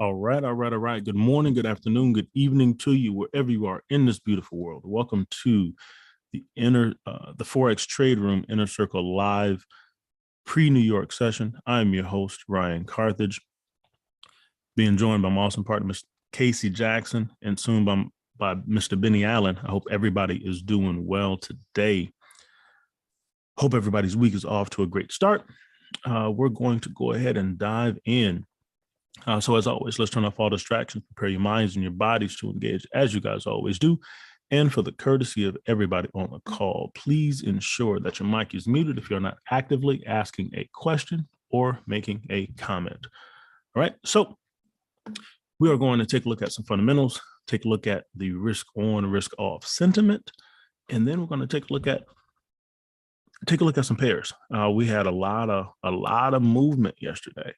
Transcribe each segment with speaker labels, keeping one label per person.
Speaker 1: All right, all right, all right. Good morning, good afternoon, good evening to you, wherever you are in this beautiful world. Welcome to the Forex Trade Room Inner Circle Live pre-New York session. I'm your host, Ryan Carthage, being joined by my awesome partner, Mr. Casey Jackson, and soon by Mr. Benny Allen. I hope everybody is doing well today. Hope everybody's week is off to a great start. We're going to go ahead and dive in. So as always, let's turn off all distractions, prepare your minds and your bodies to engage as you guys always do. And for the courtesy of everybody on the call, please ensure that your mic is muted if you're not actively asking a question or making a comment. All right, so we are going to take a look at some fundamentals, take a look at the risk on, risk off sentiment, and then we're going to take a look at some pairs. We had a lot of movement yesterday.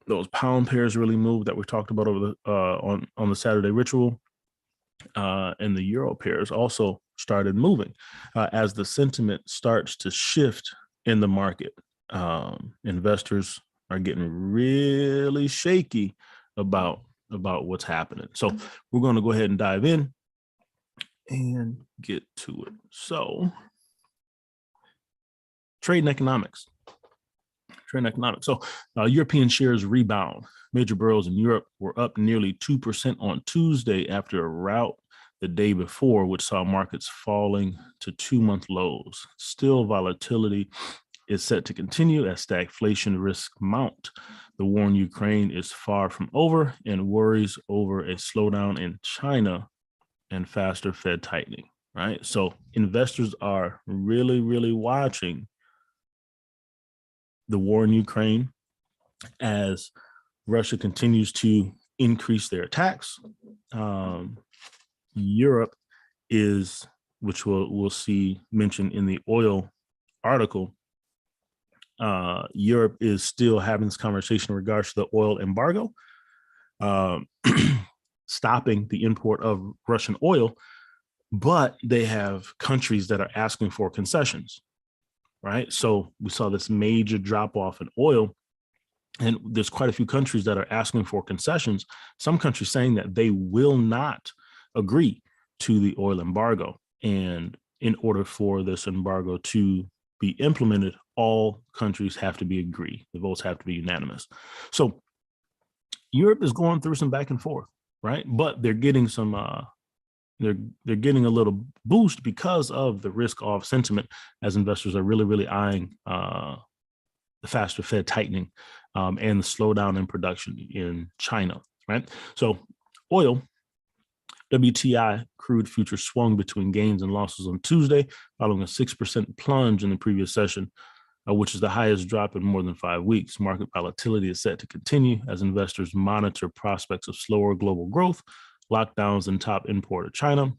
Speaker 1: Those pound pairs really moved that we talked about over the on the Saturday ritual, and the euro pairs also started moving as the sentiment starts to shift in the market. Investors are getting really shaky about what's happening. So we're going to go ahead and dive in and get to it. So trade and economics. So European shares rebound. Major boroughs in Europe were up nearly 2% on Tuesday after a rout the day before, which saw markets falling to 2-month lows. Still, volatility is set to continue as stagflation risks mount. The war in Ukraine is far from over, and worries over a slowdown in China and faster Fed tightening, right? So investors are really, really watching the war in Ukraine as Russia continues to increase their attacks. Europe is, which we'll see mentioned in the oil article, Europe is still having this conversation in regards to the oil embargo, stopping the import of Russian oil, but they have countries that are asking for concessions. Right. So we saw this major drop off in oil, and there's quite a few countries that are asking for concessions. Some countries saying that they will not agree to the oil embargo. And in order for this embargo to be implemented, all countries have to agree. The votes have to be unanimous. So Europe is going through some back and forth, right? But they're getting some they're getting a little boost because of the risk off sentiment, as investors are really, really eyeing the faster Fed tightening and the slowdown in production in China, right? So oil, WTI crude futures swung between gains and losses on Tuesday, following a 6% plunge in the previous session, which is the highest drop in more than 5 weeks. Market volatility is set to continue as investors monitor prospects of slower global growth, lockdowns in top importer China,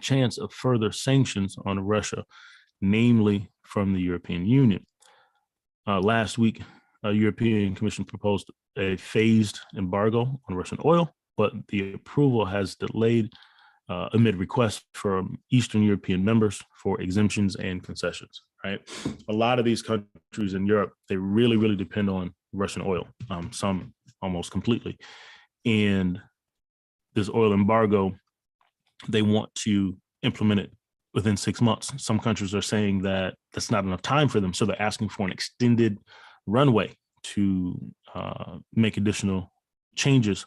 Speaker 1: chance of further sanctions on Russia, namely from the European Union. Last week, a European Commission proposed a phased embargo on Russian oil, but the approval has delayed amid requests from Eastern European members for exemptions and concessions, right? A lot of these countries in Europe, they really, really depend on Russian oil, some almost completely. And this oil embargo, they want to implement it within 6 months. Some countries are saying that that's not enough time for them, so they're asking for an extended runway to make additional changes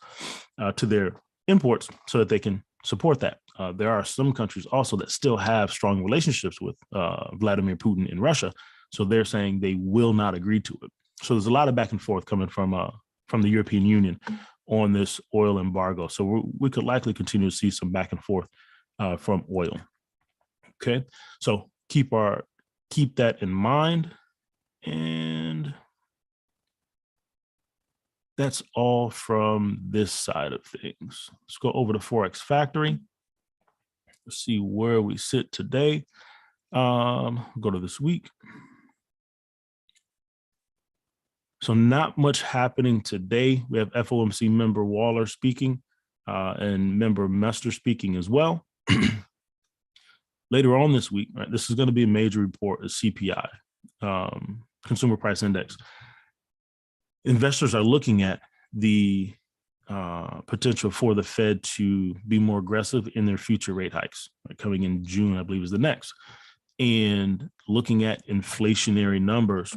Speaker 1: to their imports so that they can support that. There are some countries also that still have strong relationships with Vladimir Putin in Russia, so they're saying they will not agree to it. So there's a lot of back and forth coming from the European Union on this oil embargo. So we could likely continue to see some back and forth from oil. Okay, so keep that in mind. And that's all from this side of things. Let's go over to Forex Factory. Let's see where we sit today. Go to this week. So not much happening today. We have FOMC member Waller speaking and member Mester speaking as well. Later on this week, right, this is going to be a major report, a CPI, Consumer Price Index. investors are looking at the potential for the Fed to be more aggressive in their future rate hikes, right? Coming in June, I believe, is the next, and looking at inflationary numbers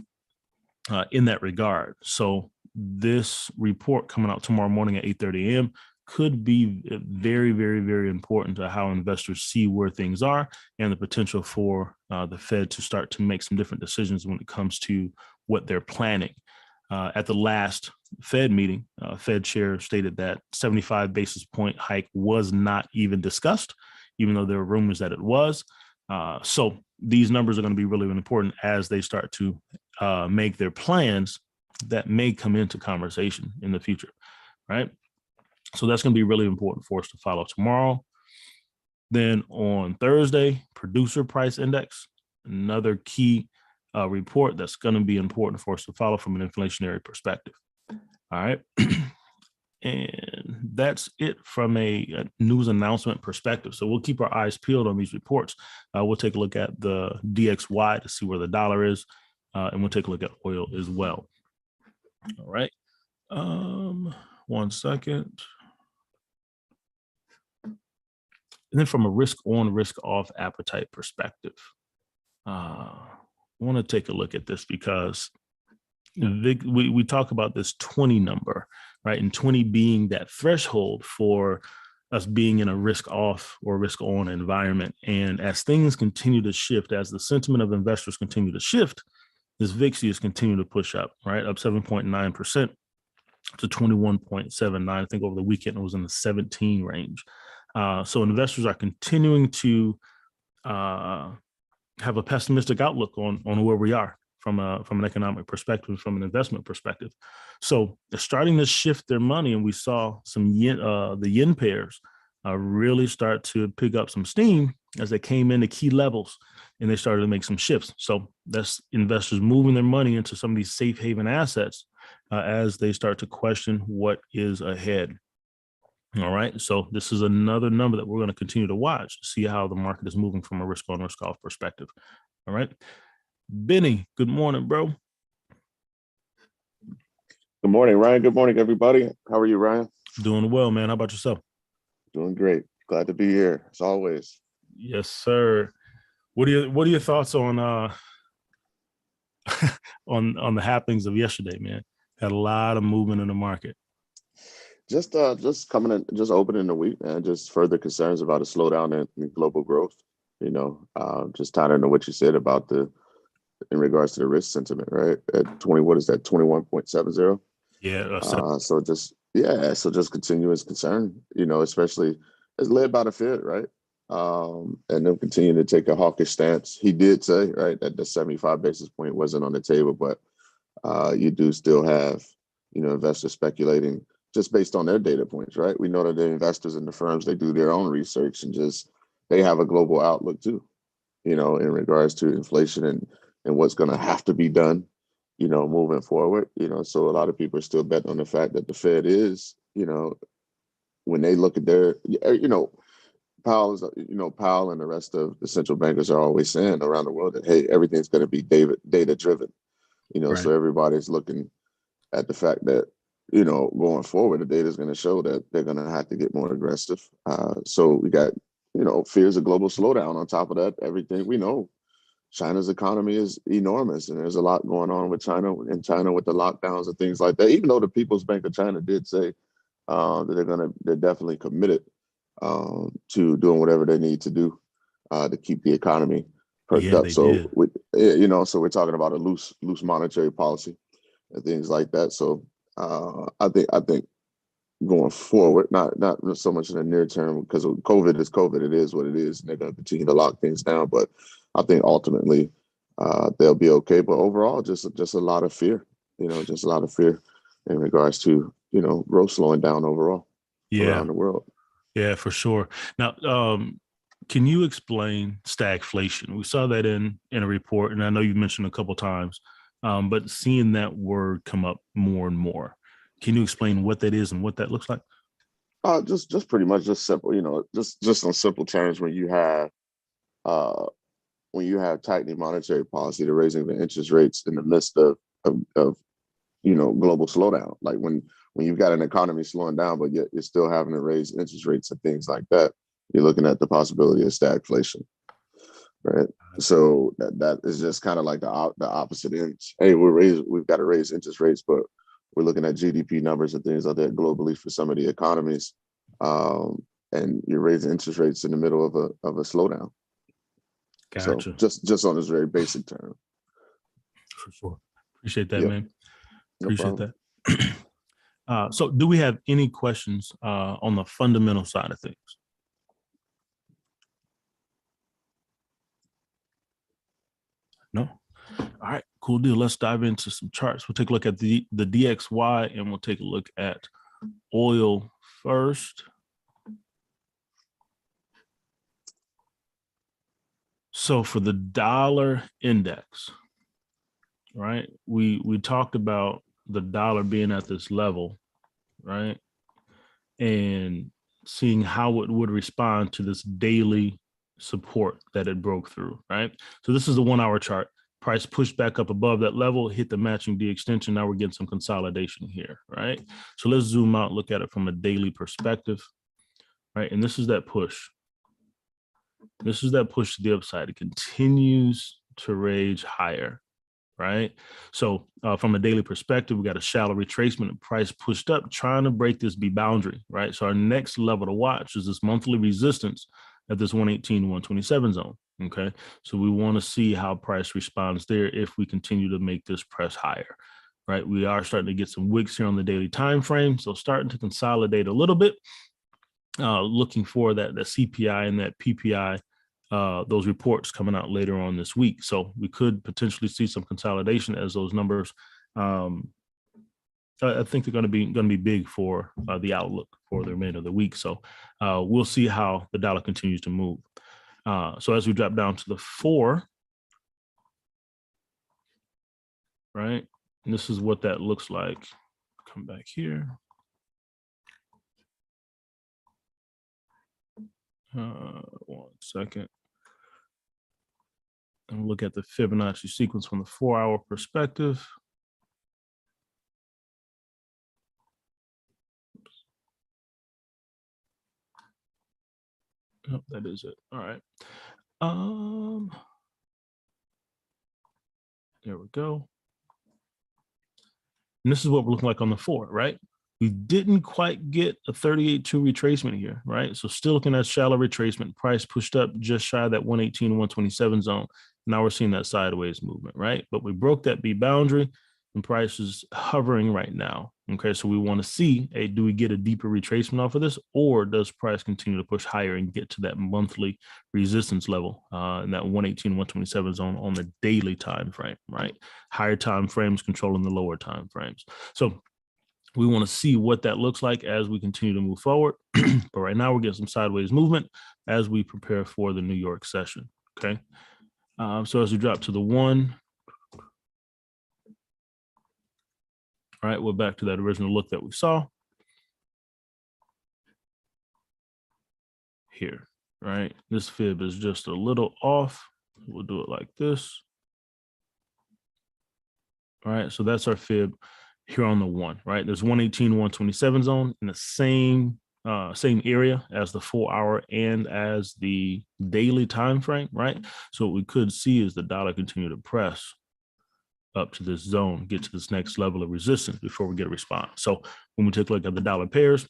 Speaker 1: in that regard. So this report coming out tomorrow morning at 8:30 a.m. could be very, very, very important to how investors see where things are and the potential for the Fed to start to make some different decisions when it comes to what they're planning. At the last Fed meeting, Fed chair stated that 75 basis point hike was not even discussed, even though there were rumors that it was. So these numbers are going to be really, really important as they start to make their plans that may come into conversation in the future, right? So that's going to be really important for us to follow tomorrow. Then on Thursday, producer price index, another key report that's going to be important for us to follow from an inflationary perspective. All right. And that's it from a news announcement perspective. So we'll keep our eyes peeled on these reports. We'll take a look at the DXY to see where the dollar is, and we'll take a look at oil as well. All right. 1 second. And then from a risk on, risk off appetite perspective, I want to take a look at this because we talk about this 20 number, right? And 20 being that threshold for us being in a risk off or risk on environment. And as things continue to shift, as the sentiment of investors continue to shift, this VIX is continuing to push up, right? Up 7.9% to 21.79. I think over the weekend it was in the 17 range. So investors are continuing to have a pessimistic outlook on where we are from an economic perspective, from an investment perspective. So they're starting to shift their money, and we saw some yen, the yen pairs really start to pick up some steam as they came into key levels and they started to make some shifts. So that's investors moving their money into some of these safe haven assets as they start to question what is ahead. All right. So this is another number that we're going to continue to watch to see how the market is moving from a risk on, risk off perspective. All right. Benny, good morning, bro.
Speaker 2: Good morning, Ryan. Good morning, everybody. How are you, Ryan?
Speaker 1: Doing well, man. How about yourself?
Speaker 2: Doing great. Glad to be here, as always.
Speaker 1: Yes, sir. What are your thoughts on on the happenings of yesterday, man? Had a lot of movement in the market.
Speaker 2: Just coming in, just opening the week, and just further concerns about a slowdown in global growth. Just tying into what you said about in regards to the risk sentiment, right? At 20, what is that? 21.70.
Speaker 1: Yeah.
Speaker 2: So just continuous concern. Especially it's led by the Fed, right? And them continuing to take a hawkish stance. He did say, right, that the 75 basis point wasn't on the table, but you do still have, investors speculating just based on their data points, right? We know that the investors in the firms, they do their own research and they have a global outlook too, in regards to inflation and what's going to have to be done, moving forward. So a lot of people are still betting on the fact that the Fed is, when they look at their, Powell and the rest of the central bankers are always saying around the world that, hey, everything's going to be data driven, right. So everybody's looking at the fact that, going forward, the data is going to show that they're going to have to get more aggressive. So we got, fears of global slowdown. On top of that, everything we know, China's economy is enormous, and there's a lot going on with China with the lockdowns and things like that. Even though the People's Bank of China did say that they're definitely committed to doing whatever they need to do to keep the economy perked up. So so we're talking about a loose monetary policy and things like that. So I think going forward, not so much in the near term, because COVID is COVID. It is what it is, and they're going to continue to lock things down. But I think ultimately they'll be okay. But overall, just a lot of fear. Just a lot of fear in regards to growth slowing down overall around the world.
Speaker 1: Yeah, for sure. Now, can you explain stagflation? We saw that in a report, and I know you mentioned a couple of times, but seeing that word come up more and more, can you explain what that is and what that looks like?
Speaker 2: Just pretty much just simple, just on simple terms, when you have tightening monetary policy, the raising of the interest rates in the midst of global slowdown. Like when you've got an economy slowing down, but yet you're still having to raise interest rates and things like that, you're looking at the possibility of stagflation, right? So that is just kind of like the opposite ends. Hey, we've got to raise interest rates, but we're looking at GDP numbers and things like that globally for some of the economies, and you're raising interest rates in the middle of a slowdown.
Speaker 1: Gotcha.
Speaker 2: So just on this very basic term.
Speaker 1: For sure. Appreciate that,
Speaker 2: Yep.
Speaker 1: man.
Speaker 2: No
Speaker 1: Appreciate
Speaker 2: problem.
Speaker 1: that. So do we have any questions on the fundamental side of things? No? All right, cool deal. Let's dive into some charts. We'll take a look at the DXY, and we'll take a look at oil first. So for the dollar index, right, we talked about the dollar being at this level, right, and seeing how it would respond to this daily support that it broke through, right? So this is the 1 hour chart. Price pushed back up above that level, hit the matching D extension. Now we're getting some consolidation here, right? So let's zoom out, look at it from a daily perspective, right? And this is that push. This is that push to the upside. It continues to rage higher, right? So from a daily perspective, we got a shallow retracement and price pushed up, trying to break this B boundary, right? So our next level to watch is this monthly resistance at this 118, 127 zone, okay? So we want to see how price responds there if we continue to make this press higher, right? We are starting to get some wicks here on the daily time frame, so starting to consolidate a little bit, looking for that CPI and that PPI, those reports coming out later on this week. So we could potentially see some consolidation as those numbers. I think they're going to be big for the outlook for the remainder of the week. So we'll see how the dollar continues to move. So as we drop down to the 4, right? And this is what that looks like. Come back here. 1 second. And look at the Fibonacci sequence from the 4 hour perspective. Oh, that is it. All right. There we go. And this is what we're looking like on the 4, right? We didn't quite get a 38.2 retracement here, right? So still looking at shallow retracement. Price pushed up just shy of that 118, 127 zone. Now we're seeing that sideways movement, right? But we broke that B boundary and price is hovering right now. Okay, so we want to see, hey, do we get a deeper retracement off of this, or does price continue to push higher and get to that monthly resistance level in that 118, 127 zone on the daily time frame, right? Higher time frames controlling the lower time frames. So we want to see what that looks like as we continue to move forward. But right now we're getting some sideways movement as we prepare for the New York session. Okay. So as we drop to the 1, all right, we're back to that original look that we saw here, right? This fib is just a little off. We'll do it like this. All right, so that's our fib here on the 1, right? There's 118, 127 zone in the same area as the 4 hour and as the daily time frame, right? So what we could see is the dollar continue to press up to this zone, get to this next level of resistance before we get a response. So when we take a look at the dollar pairs,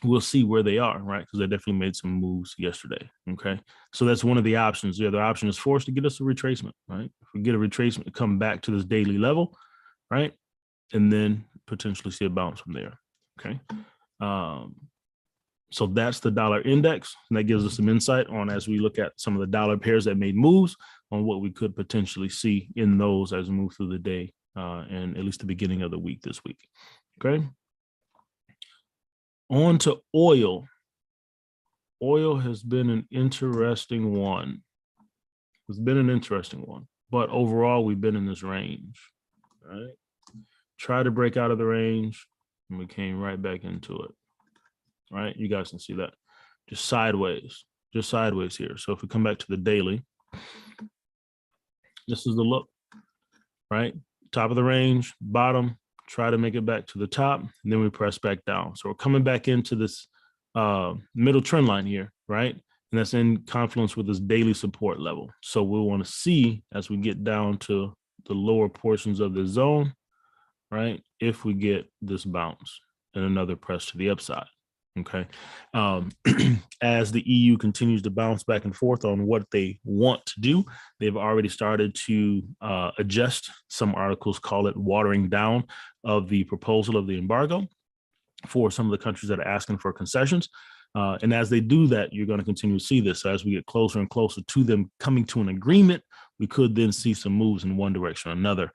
Speaker 1: we'll see where they are, right? Because they definitely made some moves yesterday, okay? So that's one of the options. The other option is for us to get us a retracement, right? If we get a retracement to come back to this daily level, right? And then potentially see a bounce from there, okay? So that's the dollar index, and that gives us some insight on, as we look at some of the dollar pairs that made moves, on what we could potentially see in those as we move through the day and at least the beginning of the week this week, okay? On to oil. Oil has been an interesting one. It's been an interesting one, but overall we've been in this range, right? Try to break out of the range, and we came right back into it. Right, you guys can see that just sideways here. So if we come back to the daily, this is the look, right? Top of the range, bottom, try to make it back to the top, and then we press back down. So we're coming back into this middle trend line here, right? And that's in confluence with this daily support level. So we'll want to see as we get down to the lower portions of the zone, right? If we get this bounce and another press to the upside. Okay. As the EU continues to bounce back and forth on what they want to do, they've already started to adjust. Some articles call it watering down of the proposal of the embargo for some of the countries that are asking for concessions. And as they do that, you're going to continue to see this. So as we get closer and closer to them coming to an agreement, we could then see some moves in one direction or another,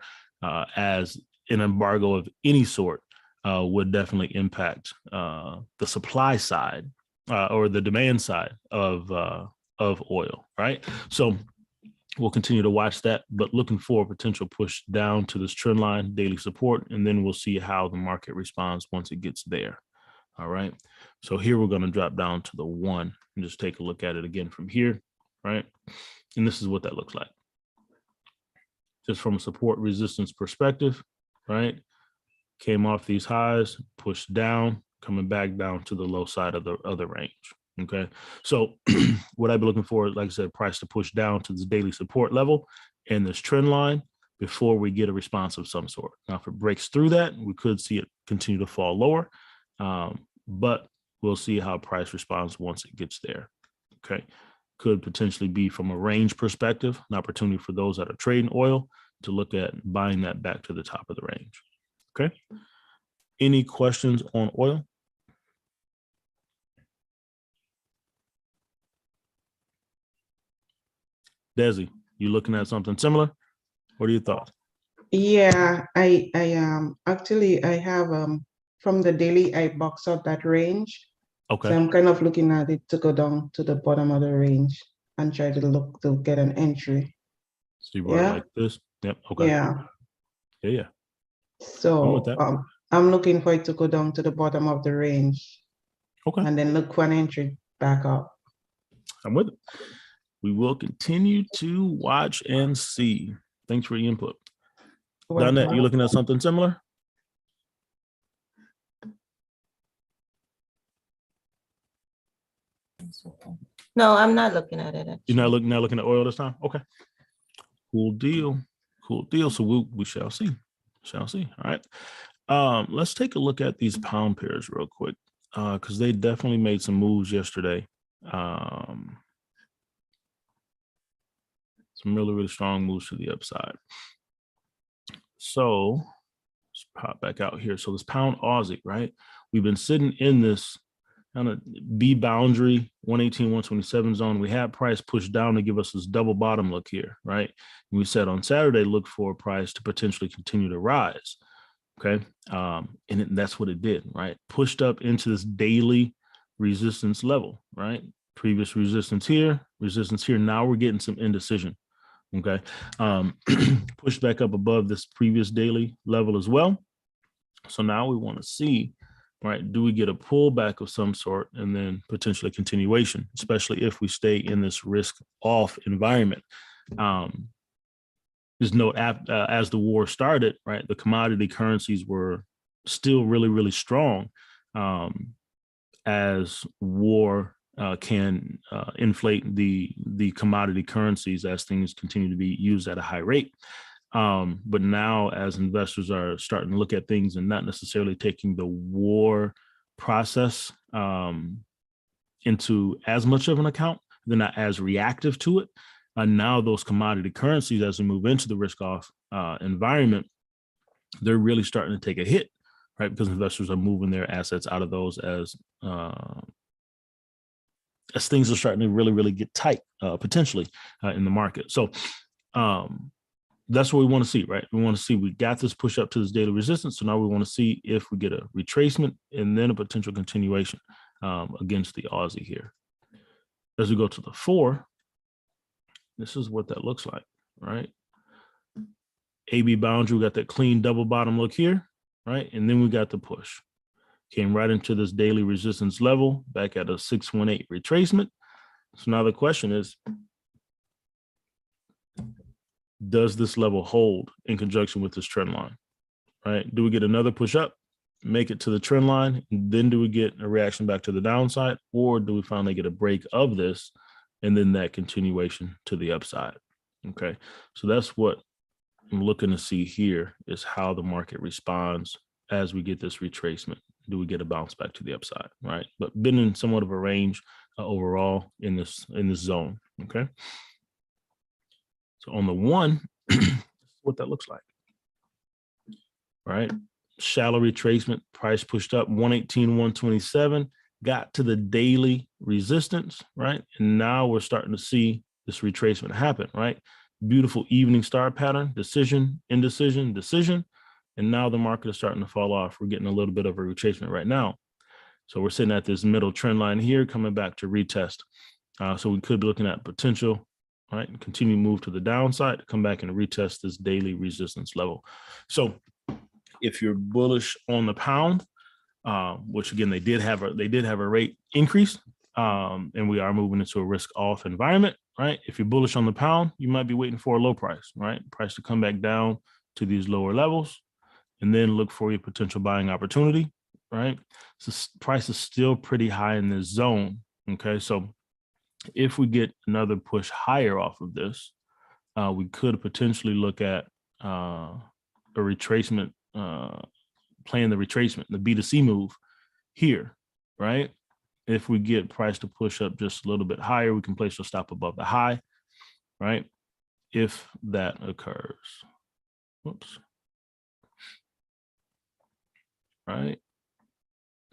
Speaker 1: as an embargo of any sort would definitely impact the supply side or the demand side of oil, right? So we'll continue to watch that, but looking for a potential push down to this trend line, daily support, and then we'll see how the market responds once it gets there. All right. So here we're going to drop down to the 1 and just take a look at it again from here, right? And this is what that looks like. Just from a support resistance perspective, right? Came off these highs, pushed down, coming back down to the low side of the other range. Okay. So what I'd be looking for, like I said, price to push down to this daily support level and this trend line before we get a response of some sort. Now, if it breaks through that, we could see it continue to fall lower. But we'll see how price responds once it gets there. Okay. Could potentially be from a range perspective, an opportunity for those that are trading oil to look at buying that back to the top of the range. Okay. Any questions on oil? Desi, you looking at something similar? What are your thoughts?
Speaker 3: Yeah, I actually I have from the daily I box out that range.
Speaker 1: Okay.
Speaker 3: So I'm kind of looking at it to go down to the bottom of the range and try to look to get an entry.
Speaker 1: So you brought it like this? Yep. Okay.
Speaker 3: Yeah.
Speaker 1: Yeah.
Speaker 3: So
Speaker 1: with that.
Speaker 3: I'm looking for it to go down to the bottom of the range.
Speaker 1: Okay.
Speaker 3: And then look for an entry back up.
Speaker 1: I'm with it. We will continue to watch and see. Thanks for your input. Donette, you looking at something similar?
Speaker 4: No, I'm not looking at it. Actually.
Speaker 1: You're not looking at oil this time? Okay. Cool deal. Cool deal. So we shall see. Shall see. All right. Let's take a look at these pound pairs real quick. Because they definitely made some moves yesterday. Some really, really strong moves to the upside. So let's pop back out here. So this pound Aussie, right? We've been sitting in this kind of B boundary 118, 127 zone. We had price pushed down to give us this double bottom look here, right? And we said on Saturday, look for price to potentially continue to rise. Okay. And that's what it did, right? Pushed up into this daily resistance level, right? Previous resistance here. Now we're getting some indecision. Okay. Pushed back up above this previous daily level as well. So now we want to see, right, do we get a pullback of some sort and then potentially continuation, especially if we stay in this risk off environment. Just note, as the war started, right, the commodity currencies were still really, really strong, as war can inflate the commodity currencies as things continue to be used at a high rate. But now as investors are starting to look at things and not necessarily taking the war process into as much of an account, they're not as reactive to it. Now those commodity currencies, as we move into the risk off environment, they're really starting to take a hit, right? Because investors are moving their assets out of those as things are starting to really, really get tight, potentially in the market. So that's what we want to see, right? We want to see, we got this push up to this daily resistance. So now we want to see if we get a retracement and then a potential continuation against the Aussie here. As we go to the 4, this is what that looks like, right? AB boundary, we got that clean double bottom look here, right? And then we got the push. Came right into this daily resistance level, back at a 618 retracement. So now the question is, does this level hold in conjunction with this trend line, right? Do we get another push up, make it to the trend line, and then do we get a reaction back to the downside, or do we finally get a break of this and then that continuation to the upside? Okay, so that's what I'm looking to see here, is how the market responds as we get this retracement. Do we get a bounce back to the upside, right? But been in somewhat of a range overall in this zone. Okay, so on the one, what that looks like, right? Shallow retracement, price pushed up 118, 127, got to the daily resistance, right? And now we're starting to see this retracement happen, right? Beautiful evening star pattern, decision, indecision, decision. And now the market is starting to fall off. We're getting a little bit of a retracement right now. So we're sitting at this middle trend line here, coming back to retest. So we could be looking at potential, right? Continue move to the downside, come back and retest this daily resistance level. So if you're bullish on the pound, which again, they did have a rate increase, and we are moving into a risk off environment, right? If you're bullish on the pound, you might be waiting for a low price, right? Price to come back down to these lower levels, and then look for your potential buying opportunity, right? So price is still pretty high in this zone. Okay, so if we get another push higher off of this, we could potentially look at a retracement, playing the retracement, the B2C move here, right? If we get price to push up just a little bit higher, we can place a stop above the high, right? If that occurs. Whoops. Right?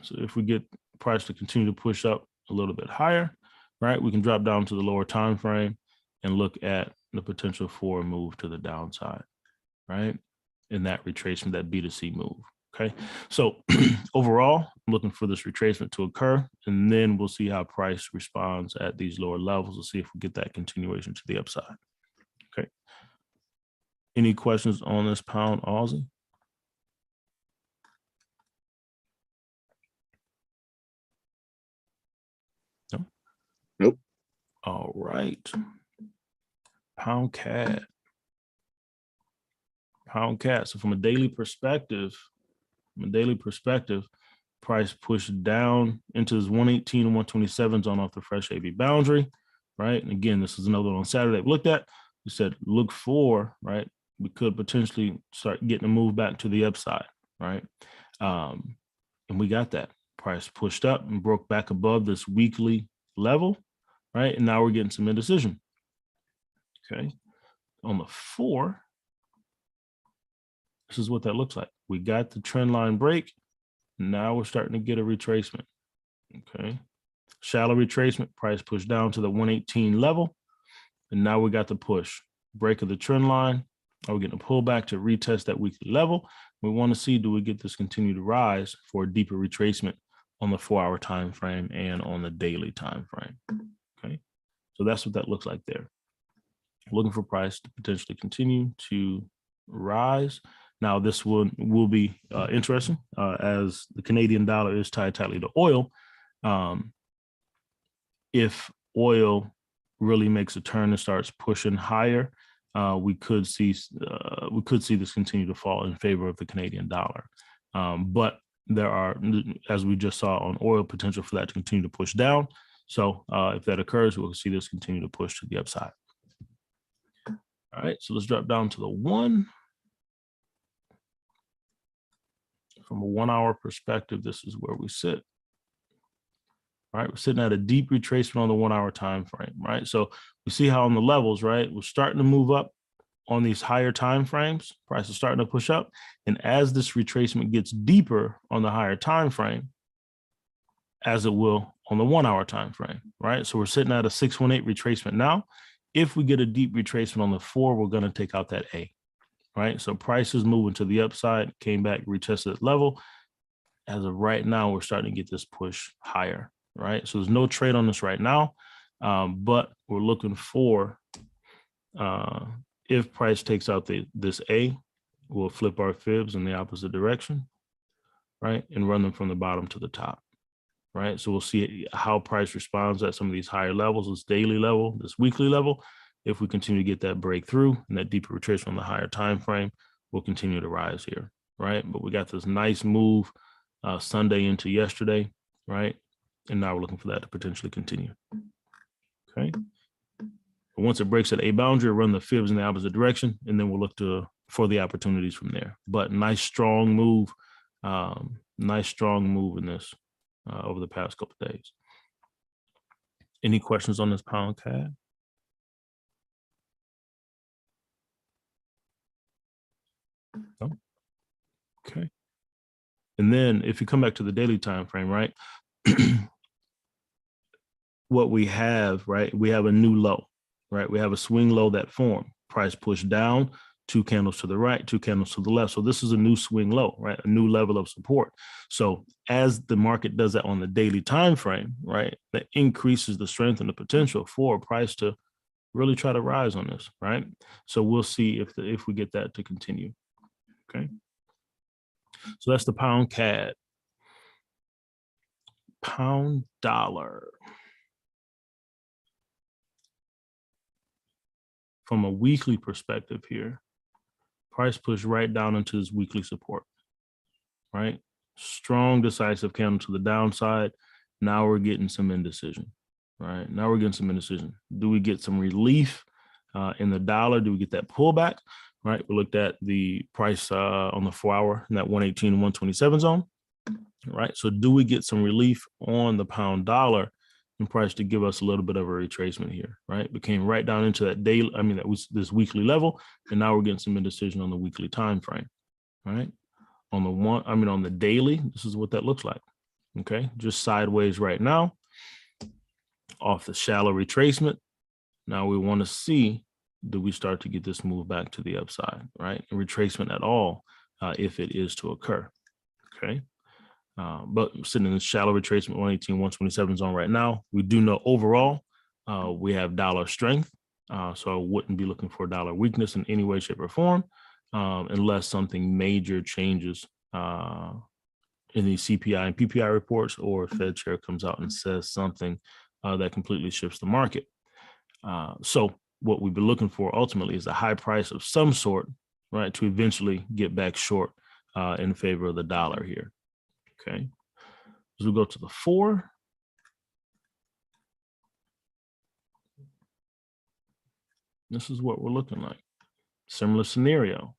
Speaker 1: So if we get price to continue to push up a little bit higher, right, we can drop down to the lower time frame and look at the potential for a move to the downside, right? In that retracement, that B2C move. Okay, so overall, I'm looking for this retracement to occur, and then we'll see how price responds at these lower levels. We'll see if we get that continuation to the upside. Okay. Any questions on this pound Aussie? No?
Speaker 2: Nope.
Speaker 1: All right. Pound CAD. Pound CAD. So from a daily perspective, price pushed down into this 118 and 127 zone off the fresh AB boundary, right? And again, this is another one on Saturday we looked at. We said look for, right? We could potentially start getting a move back to the upside, right? And we got that. Price pushed up and broke back above this weekly level, right? And now we're getting some indecision. Okay. On the 4, this is what that looks like. We got the trend line break. Now we're starting to get a retracement. Okay. Shallow retracement, price pushed down to the 118 level. And now we got the push. Break of the trend line. Are we getting a pullback to retest that weekly level? We want to see, do we get this continue to rise for a deeper retracement on the 4-hour time frame and on the daily time frame? Okay. So that's what that looks like there. Looking for price to potentially continue to rise. Now, this will be interesting as the Canadian dollar is tied tightly to oil. If oil really makes a turn and starts pushing higher, we could see this continue to fall in favor of the Canadian dollar. But there are, as we just saw on oil, potential for that to continue to push down. So if that occurs, we'll see this continue to push to the upside. All right, so let's drop down to the 1. From a 1-hour perspective, this is where we sit. All right, we're sitting at a deep retracement on the 1-hour time frame, right? So we see how on the levels, right, we're starting to move up on these higher time frames. Price is starting to push up, and as this retracement gets deeper on the higher time frame, as it will on the 1-hour time frame, right? So we're sitting at a 618 retracement now. If we get a deep retracement on the 4, we're going to take out that A, right? So price is moving to the upside, came back, retested that level. As of right now, we're starting to get this push higher, right? So there's no trade on this right now, but we're looking for, if price takes out this A, we'll flip our fibs in the opposite direction, right? And run them from the bottom to the top, right? So we'll see how price responds at some of these higher levels, this daily level, this weekly level. If we continue to get that breakthrough and that deeper retracement on the higher time frame, we'll continue to rise here. right? But we got this nice move Sunday into yesterday, right? And now we're looking for that to potentially continue. Okay. But once it breaks at a boundary, run the fibs in the opposite direction, and then we'll look for the opportunities from there. But nice strong move in this over the past couple of days. Any questions on this pound CAD? No? Okay. And then if you come back to the daily time frame, right? What we have, right? We have a new low, right? We have a swing low that formed. Price pushed down, 2 candles to the right, 2 candles to the left. So this is a new swing low, right? A new level of support. So as the market does that on the daily time frame, right, that increases the strength and the potential for price to really try to rise on this, right? So we'll see if we get that to continue. Okay. So that's the pound CAD. Pound dollar. From a weekly perspective here, price pushed right down into this weekly support, right? Strong, decisive candle to the downside. Now we're getting some indecision, right? Now we're getting some indecision. Do we get some relief in the dollar? Do we get that pullback, right? We looked at the price on the 4-hour in that 118 and 127 zone, right? So do we get some relief on the pound dollar and price to give us a little bit of a retracement here, right? We came right down into that daily, that was this weekly level, and now we're getting some indecision on the weekly time frame, right? On the daily, this is what that looks like. Okay, just sideways right now, off the shallow retracement. Now we want to see, do we start to get this move back to the upside, right? A retracement at all, if it is to occur. Okay. But sitting in the shallow retracement 118, 127 zone right now, we do know overall we have dollar strength. So I wouldn't be looking for dollar weakness in any way, shape, or form, unless something major changes in the CPI and PPI reports, or Fed chair comes out and says something that completely shifts the market. So what we've been looking for ultimately is a high price of some sort, right, to eventually get back short in favor of the dollar here. Okay, as we go to the 4, this is what we're looking like. Similar scenario,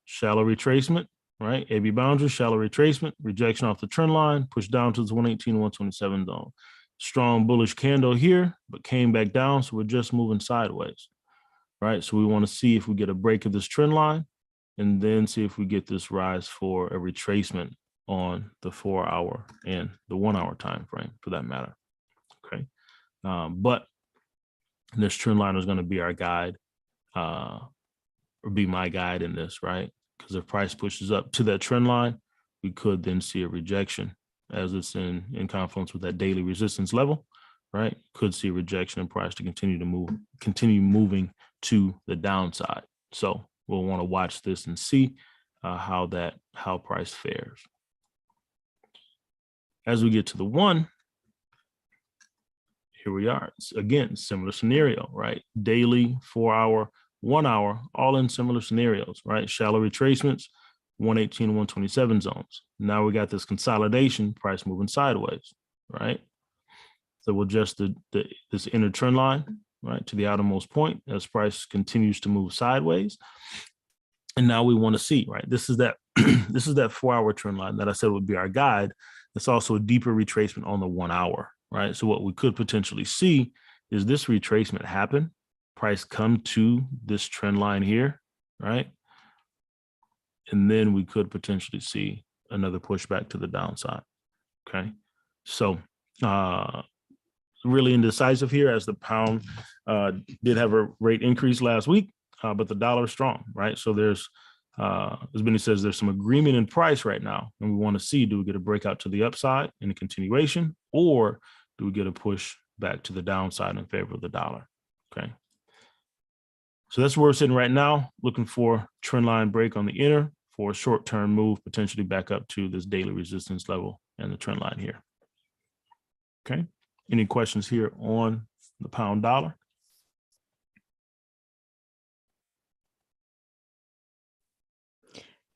Speaker 1: shallow retracement, right? AB boundary, shallow retracement, rejection off the trend line, push down to the 118, 127 zone. Strong bullish candle here, but came back down, so we're just moving sideways, right? So we want to see if we get a break of this trend line, and then see if we get this rise for a retracement on the 4-hour and the 1-hour time frame, for that matter. Okay, but this trend line is going to be our guide, or be my guide in this, right? Because if price pushes up to that trend line, we could then see a rejection as it's in confluence with that daily resistance level, right? Could see a rejection in price to continue moving to the downside. So we'll want to watch this and see how price fares. As we get to the 1, here we are. It's, again, similar scenario, right? Daily, 4-hour, 1-hour, all in similar scenarios, right? Shallow retracements, 118, 127 zones. Now we got this consolidation, price moving sideways, right? So we'll adjust this inner trend line, right, to the outermost point as price continues to move sideways. And now we want to see, right? This is that this is that 4-hour trend line that I said would be our guide. It's also a deeper retracement on the 1-hour, right? So what we could potentially see is this retracement happen, price come to this trend line here, right? And then we could potentially see another pushback to the downside. Okay, so really indecisive here, as the pound did have a rate increase last week, but the dollar is strong, right? So there's, as Benny says, there's some agreement in price right now, and we want to see, do we get a breakout to the upside in a continuation, or do we get a push back to the downside in favor of the dollar? Okay, so that's where we're sitting right now, looking for trend line break on the inner for a short-term move, potentially back up to this daily resistance level and the trend line here. Okay, any questions here on the pound dollar?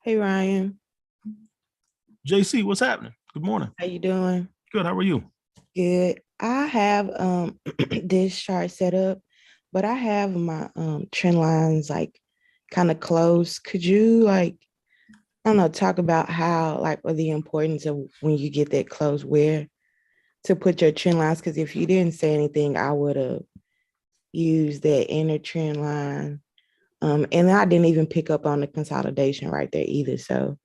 Speaker 5: Hey Ryan,
Speaker 1: JC, what's happening? Good morning.
Speaker 5: how you doing?
Speaker 1: Good. How are you?
Speaker 5: Good. I have this chart set up, but I have my trend lines like kind of close. Could you like, I don't know, talk about how like or the importance of when you get that close where to put your trend lines? Because if you didn't say anything, I would have used that inner trend line. And I didn't even pick up on the consolidation right there either. So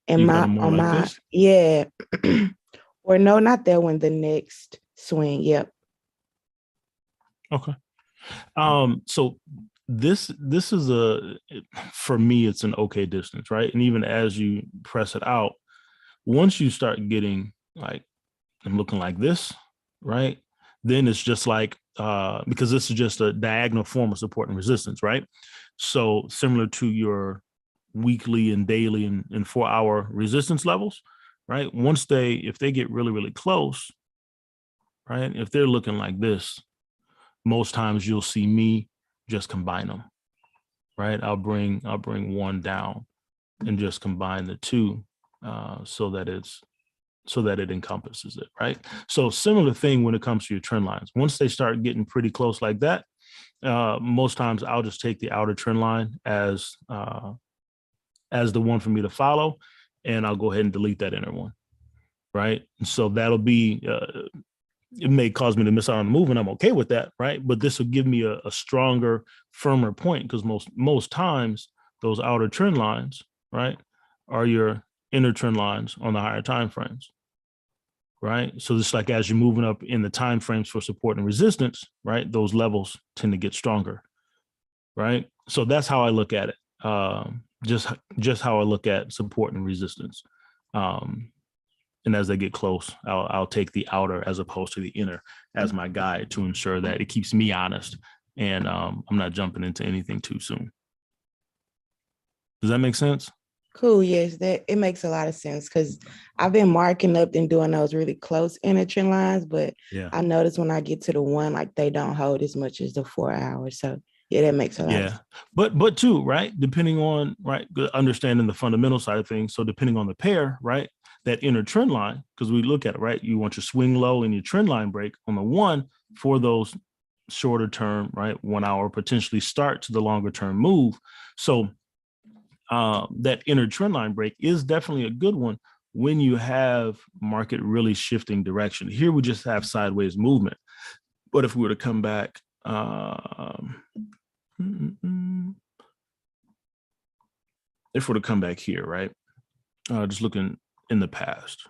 Speaker 5: and
Speaker 1: You got
Speaker 5: my
Speaker 1: them more
Speaker 5: on
Speaker 1: like
Speaker 5: my
Speaker 1: this?
Speaker 5: yeah. Or no, not that one, the next swing. Yep.
Speaker 1: Okay. So this is for me, it's an okay distance, right? And even as you press it out, once you start getting like, I'm looking like this, right? Then it's just like, because this is just a diagonal form of support and resistance, right? So similar to your weekly and daily and 4-hour resistance levels, right? If they get really, really close, right? If they're looking like this, most times you'll see me just combine them, right? I'll bring one down and just combine the two, so that it encompasses it, right? So similar thing when it comes to your trend lines. Once they start getting pretty close like that, most times I'll just take the outer trend line as the one for me to follow, and I'll go ahead and delete that inner one, right? And so that'll be, it may cause me to miss out on the move, and I'm okay with that, right? But this will give me a stronger, firmer point, because most times those outer trend lines, right, are your inner trend lines on the higher time frames, right? So just like as you're moving up in the time frames for support and resistance, right, those levels tend to get stronger, right? So that's how I look at it. Just how I look at support and resistance. And as they get close, I'll take the outer as opposed to the inner as my guide to ensure that it keeps me honest, and I'm not jumping into anything too soon. Does that make sense?
Speaker 5: Cool. Yes, that it makes a lot of sense because I've been marking up and doing those really close inner trend lines, but
Speaker 1: Yeah.
Speaker 5: I notice when I get to the one, like they don't hold as much as the 4 hours. So yeah, that makes a lot of sense.
Speaker 1: But too, right, depending on, right, understanding the fundamental side of things, so depending on the pair, right, that inner trend line, because we look at it, right, you want your swing low and your trend line break on the one for those shorter term, right, 1 hour, potentially start to the longer term move. So that inner trend line break is definitely a good one when you have market really shifting direction. Here we just have sideways movement, but if we were to come back, if we're to come back here, right, just looking in the past,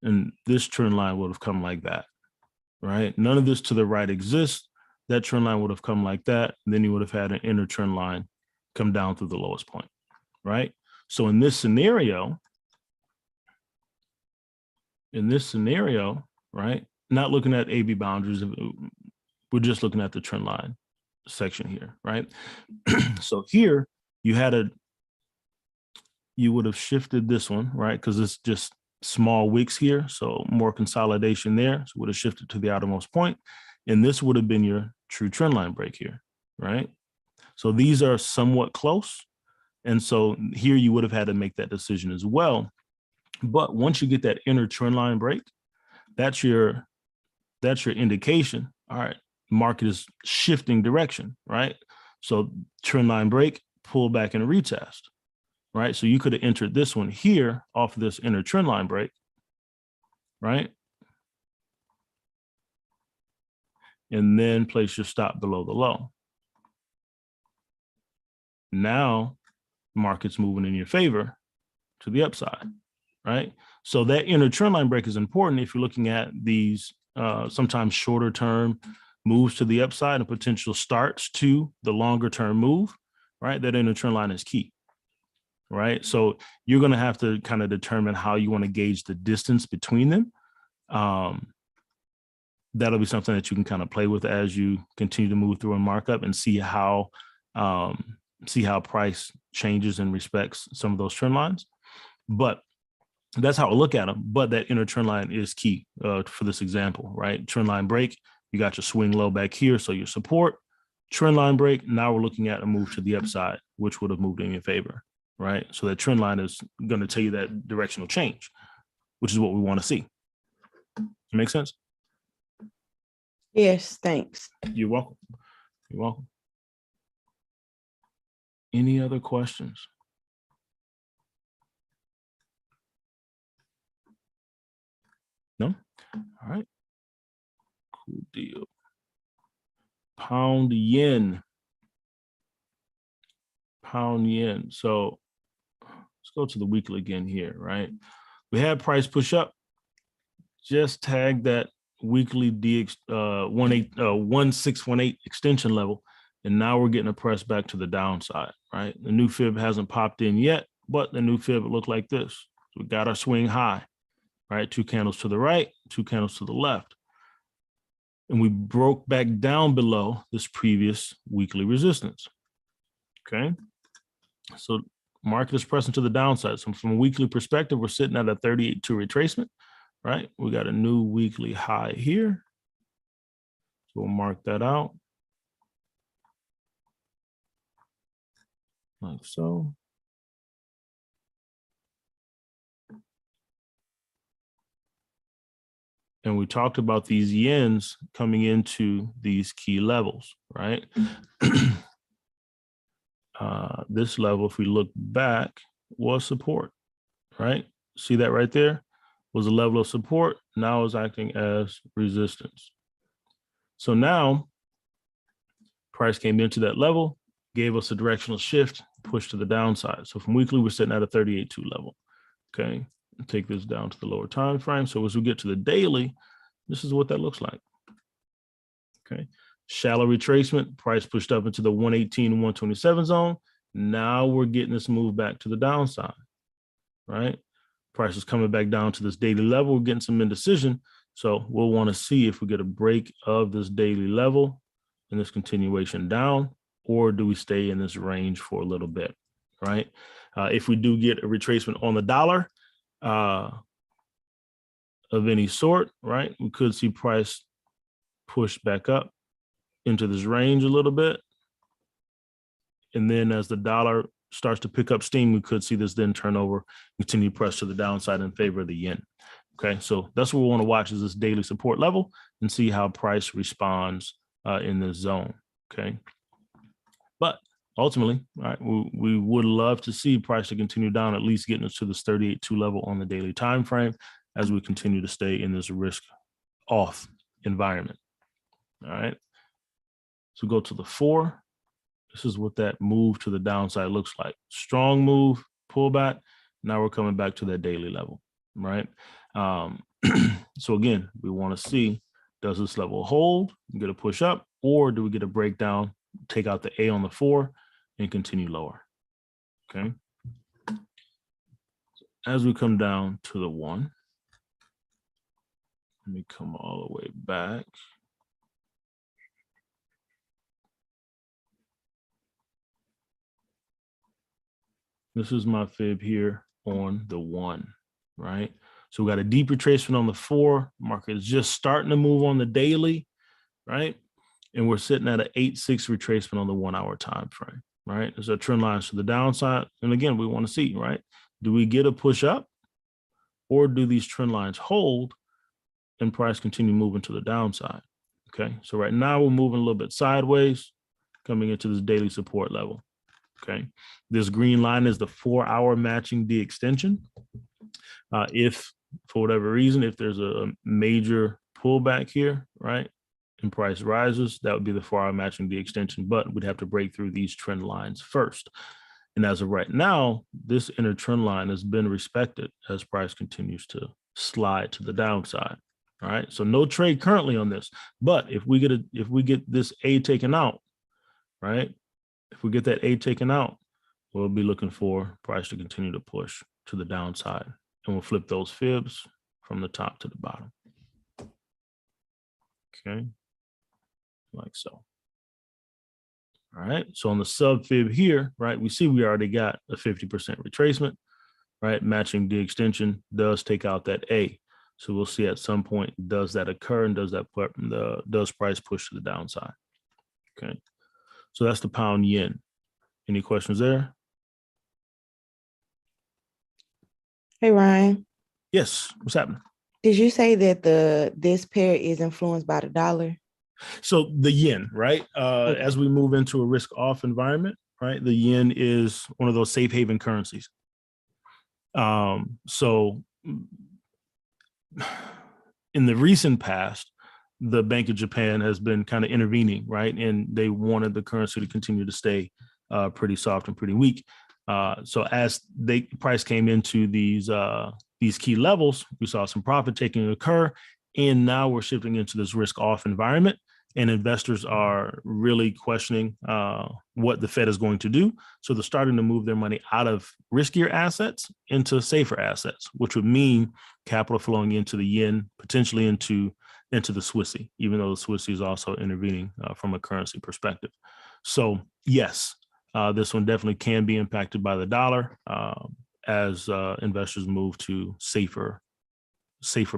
Speaker 1: and this trend line would have come like that, right? None of this to the right exists. That trend line would have come like that. And then you would have had an inner trend line come down through the lowest point, right? So in this scenario, right, not looking at AB boundaries, we're just looking at the trend line section here, right? So here you would have shifted this one, right? Because it's just small wicks here, so more consolidation there. So would have shifted to the outermost point, and this would have been your true trend line break here, right? So these are somewhat close, and so here you would have had to make that decision as well. But once you get that inner trend line break, that's your indication. All right, market is shifting direction, right? So trend line break, pull back and retest, right? So you could have entered this one here off of this inner trend line break, right? And then place your stop below the low. Now market's moving in your favor to the upside, right? So that inner trend line break is important if you're looking at these sometimes shorter term moves to the upside and potential starts to the longer term move, right? That inner trend line is key, right? So you're going to have to kind of determine how you want to gauge the distance between them. That'll be something that you can kind of play with as you continue to move through a markup and see how price changes and respects some of those trend lines. But that's how I look at them. But that inner trend line is key for this example, right? Trend line break, you got your swing low back here. So your support, trend line break. Now we're looking at a move to the upside, which would have moved in your favor, right? So that trend line is going to tell you that directional change, which is what we want to see. Make sense?
Speaker 5: Yes, thanks.
Speaker 1: You're welcome. You're welcome. Any other questions? No? All right. Cool deal. Pound yen. Pound yen. So let's go to the weekly again here, right? We had price push up. Just tag that weekly 1618 extension level. And now we're getting a press back to the downside, right? The new fib hasn't popped in yet, but the new fib looked like this. So we got our swing high, right? 2 candles to the right, 2 candles to the left. And we broke back down below this previous weekly resistance. Okay. So market is pressing to the downside. So from a weekly perspective, we're sitting at a 38.2 retracement, right? We got a new weekly high here. So we'll mark that out. Like so. And we talked about these yens coming into these key levels, right? This level, if we look back, was support, right? See that right there? Was a level of support, now is acting as resistance. So now, price came into that level, gave us a directional shift, push to the downside. So from weekly, we're sitting at a 38.2 level, okay? Take this down to the lower time frame. So as we get to the daily, this is what that looks like. Okay, shallow retracement, price pushed up into the 118 and 127 zone. Now we're getting this move back to the downside, right? Price is coming back down to this daily level. We're getting some indecision. So we'll want to see if we get a break of this daily level and this continuation down, or do we stay in this range for a little bit, right? If we do get a retracement on the dollar, of any sort, right? We could see price push back up into this range a little bit. And then as the dollar starts to pick up steam, we could see this then turn over, continue press to the downside in favor of the yen. Okay, so that's what we want to watch, is this daily support level and see how price responds in this zone. Okay, but ultimately, all right, we would love to see price to continue down, at least getting us to this 38.2 level on the daily time frame as we continue to stay in this risk off environment. All right, so go to the 4. This is what that move to the downside looks like. Strong move, pullback. Now we're coming back to that daily level, right? So again, we want to see, does this level hold, get a push up, or do we get a breakdown, take out the A on the 4 and continue lower? Okay. As we come down to the 1, let me come all the way back. This is my fib here on the 1, right? So we got a deep retracement on the 4. Market is just starting to move on the daily, right? And we're sitting at an 8.6 retracement on the 1 hour time frame, right? There's a trend lines to the downside. And again, we want to see, right? Do we get a push up, or do these trend lines hold and price continue moving to the downside? Okay, so right now we're moving a little bit sideways, coming into this daily support level. Okay, this green line is the 4 hour matching D extension. If for whatever reason, if there's a major pullback here, right, and price rises, that would be the 4 hour matching D extension, but we'd have to break through these trend lines first. And as of right now, this inner trend line has been respected as price continues to slide to the downside. All right, so no trade currently on this, but if we get this A taken out, right? If we get that A taken out, we'll be looking for price to continue to push to the downside, and we'll flip those fibs from the top to the bottom. Okay, like so. All right, so on the sub fib here, right, we see we already got a 50% retracement, right? Matching the extension does take out that A. So we'll see at some point, does that occur, and does price push to the downside? Okay, so that's the pound yen. Any questions there?
Speaker 5: Hey, Ryan,
Speaker 1: Yes, what's happening?
Speaker 5: did you say that this pair is influenced by the dollar?
Speaker 1: So the yen, right?
Speaker 5: Okay.
Speaker 1: As we move into a risk-off environment, right? The yen is one of those safe haven currencies. So in the recent past, the Bank of Japan has been kind of intervening, right? And they wanted the currency to continue to stay pretty soft and pretty weak. So as the price came into these key levels, we saw some profit taking occur, and now we're shifting into this risk-off environment, and investors are really questioning what the Fed is going to do. So they're starting to move their money out of riskier assets into safer assets, which would mean capital flowing into the yen, potentially into the Swissy, even though the Swissy is also intervening from a currency perspective. So yes, this one definitely can be impacted by the dollar as investors move to safer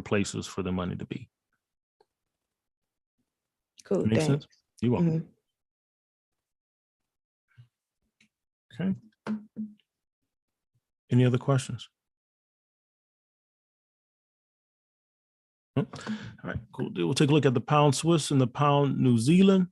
Speaker 1: places for their money to be.
Speaker 5: Cool.
Speaker 1: Makes
Speaker 5: Thanks.
Speaker 1: sense? You're welcome.
Speaker 5: Mhm.
Speaker 1: Okay. Any other questions? Oh, all right, cool. We'll take a look at the pound Swiss and the pound New Zealand.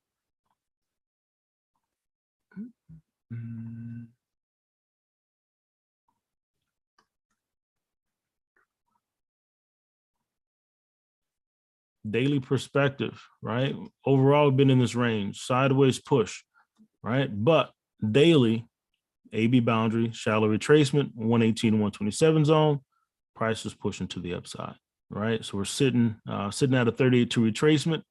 Speaker 1: Daily perspective, right? Overall, we've been in this range, sideways push, right? But daily, AB boundary, shallow retracement, 118 and 127 zone, price is pushing to the upside, right? So we're sitting at a 38.2 retracement,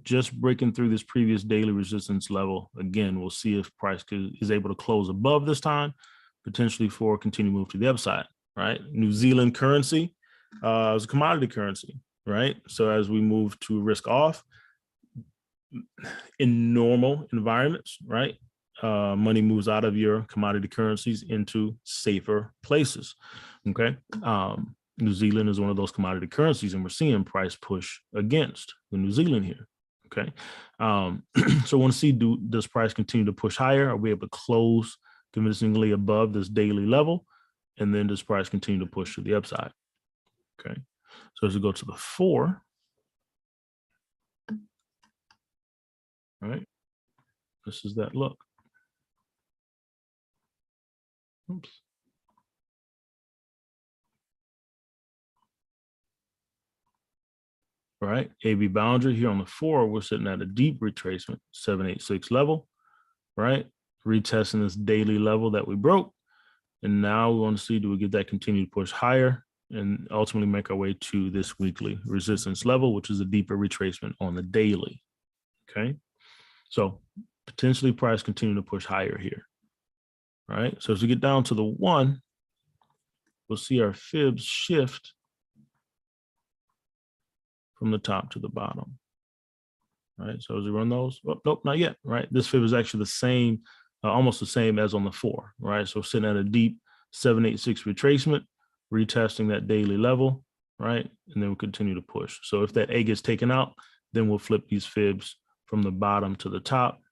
Speaker 1: just breaking through this previous daily resistance level. Again, we'll see if price is able to close above this time, potentially for a continued move to the upside, right? New Zealand currency is a commodity currency, right? So as we move to risk off in normal environments, right? Money moves out of your commodity currencies into safer places. Okay. New Zealand is one of those commodity currencies, and we're seeing price push against the New Zealand here. Okay. So I want to see, does price continue to push higher? Are we able to close convincingly above this daily level? And then does price continue to push to the upside? Okay. So as we go to the 4, all right, this is that look. Oops. All right, AB boundary here on the 4, we're sitting at a deep retracement, 786 level, right? Retesting this daily level that we broke. And now we want to see, do we get that continued push higher and ultimately make our way to this weekly resistance level, which is a deeper retracement on the daily. Okay. So potentially price continue to push higher here. All right. So as we get down to the 1, we'll see our fibs shift from the top to the bottom. All right. So as we run those, oh, nope, not yet. Right. This fib is actually the same, almost the same as on the 4. Right. So sitting at a deep 786 retracement, retesting that daily level. Right. And then we'll continue to push. So if that A gets taken out, then we'll flip these fibs from the bottom to the top.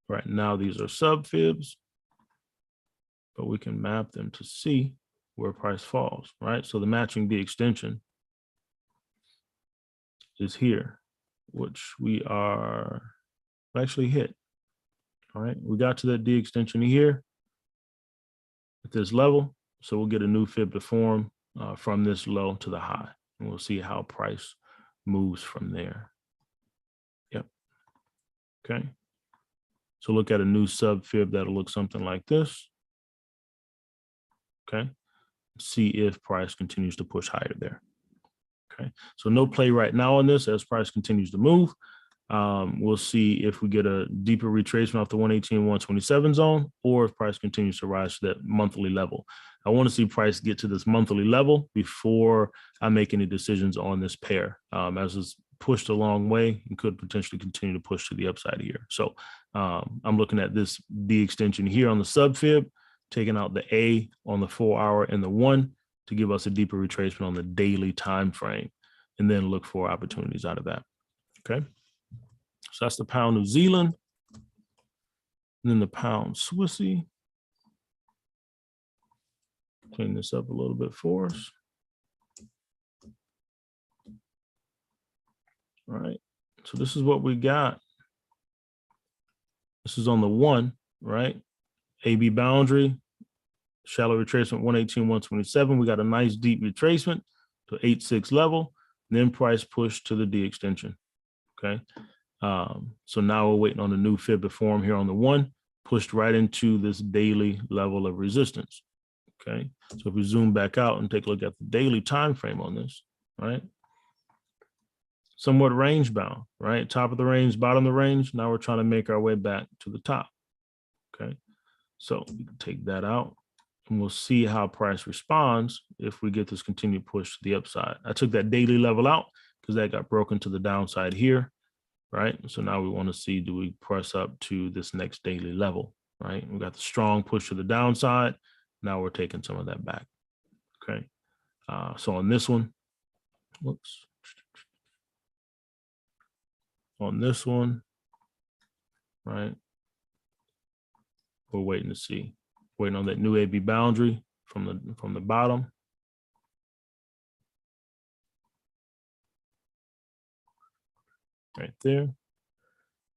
Speaker 1: Right now, these are sub fibs, but we can map them to see where price falls, right? So the matching D extension is here, which we are actually hit. All right, we got to that D extension here at this level. So we'll get a new fib to form from this low to the high, and we'll see how price moves from there. Yep. Okay. So look at a new sub fib that'll look something like this. Okay. See if price continues to push higher there. Okay. So no play right now on this as price continues to move. We'll see if we get a deeper retracement off the 118 and 127 zone, or if price continues to rise to that monthly level. I want to see price get to this monthly level before I make any decisions on this pair. As it's pushed a long way and could potentially continue to push to the upside here. So I'm looking at this D extension here on the sub fib, taking out the A on the 4 hour and the 1 to give us a deeper retracement on the daily time frame, and then look for opportunities out of that. Okay. So that's the pound New Zealand. And then the pound Swissy. Clean this up a little bit for us. All right. So this is what we got. This is on the 1, right? AB boundary, shallow retracement 118, 127. We got a nice deep retracement to 8.6 level, then price push to the D extension. Okay. So now we're waiting on the new fib to form here on the 1, pushed right into this daily level of resistance. Okay. So if we zoom back out and take a look at the daily time frame on this, right? Somewhat range bound, right? Top of the range, bottom of the range. Now we're trying to make our way back to the top. Okay. So we can take that out and we'll see how price responds if we get this continued push to the upside. I took that daily level out because that got broken to the downside here, right? So now we want to see, do we press up to this next daily level, right? We got the strong push to the downside. Now we're taking some of that back. Okay. So on this one, whoops. On this one, right? We're waiting to see. Waiting on that new AB boundary from the bottom. Right there.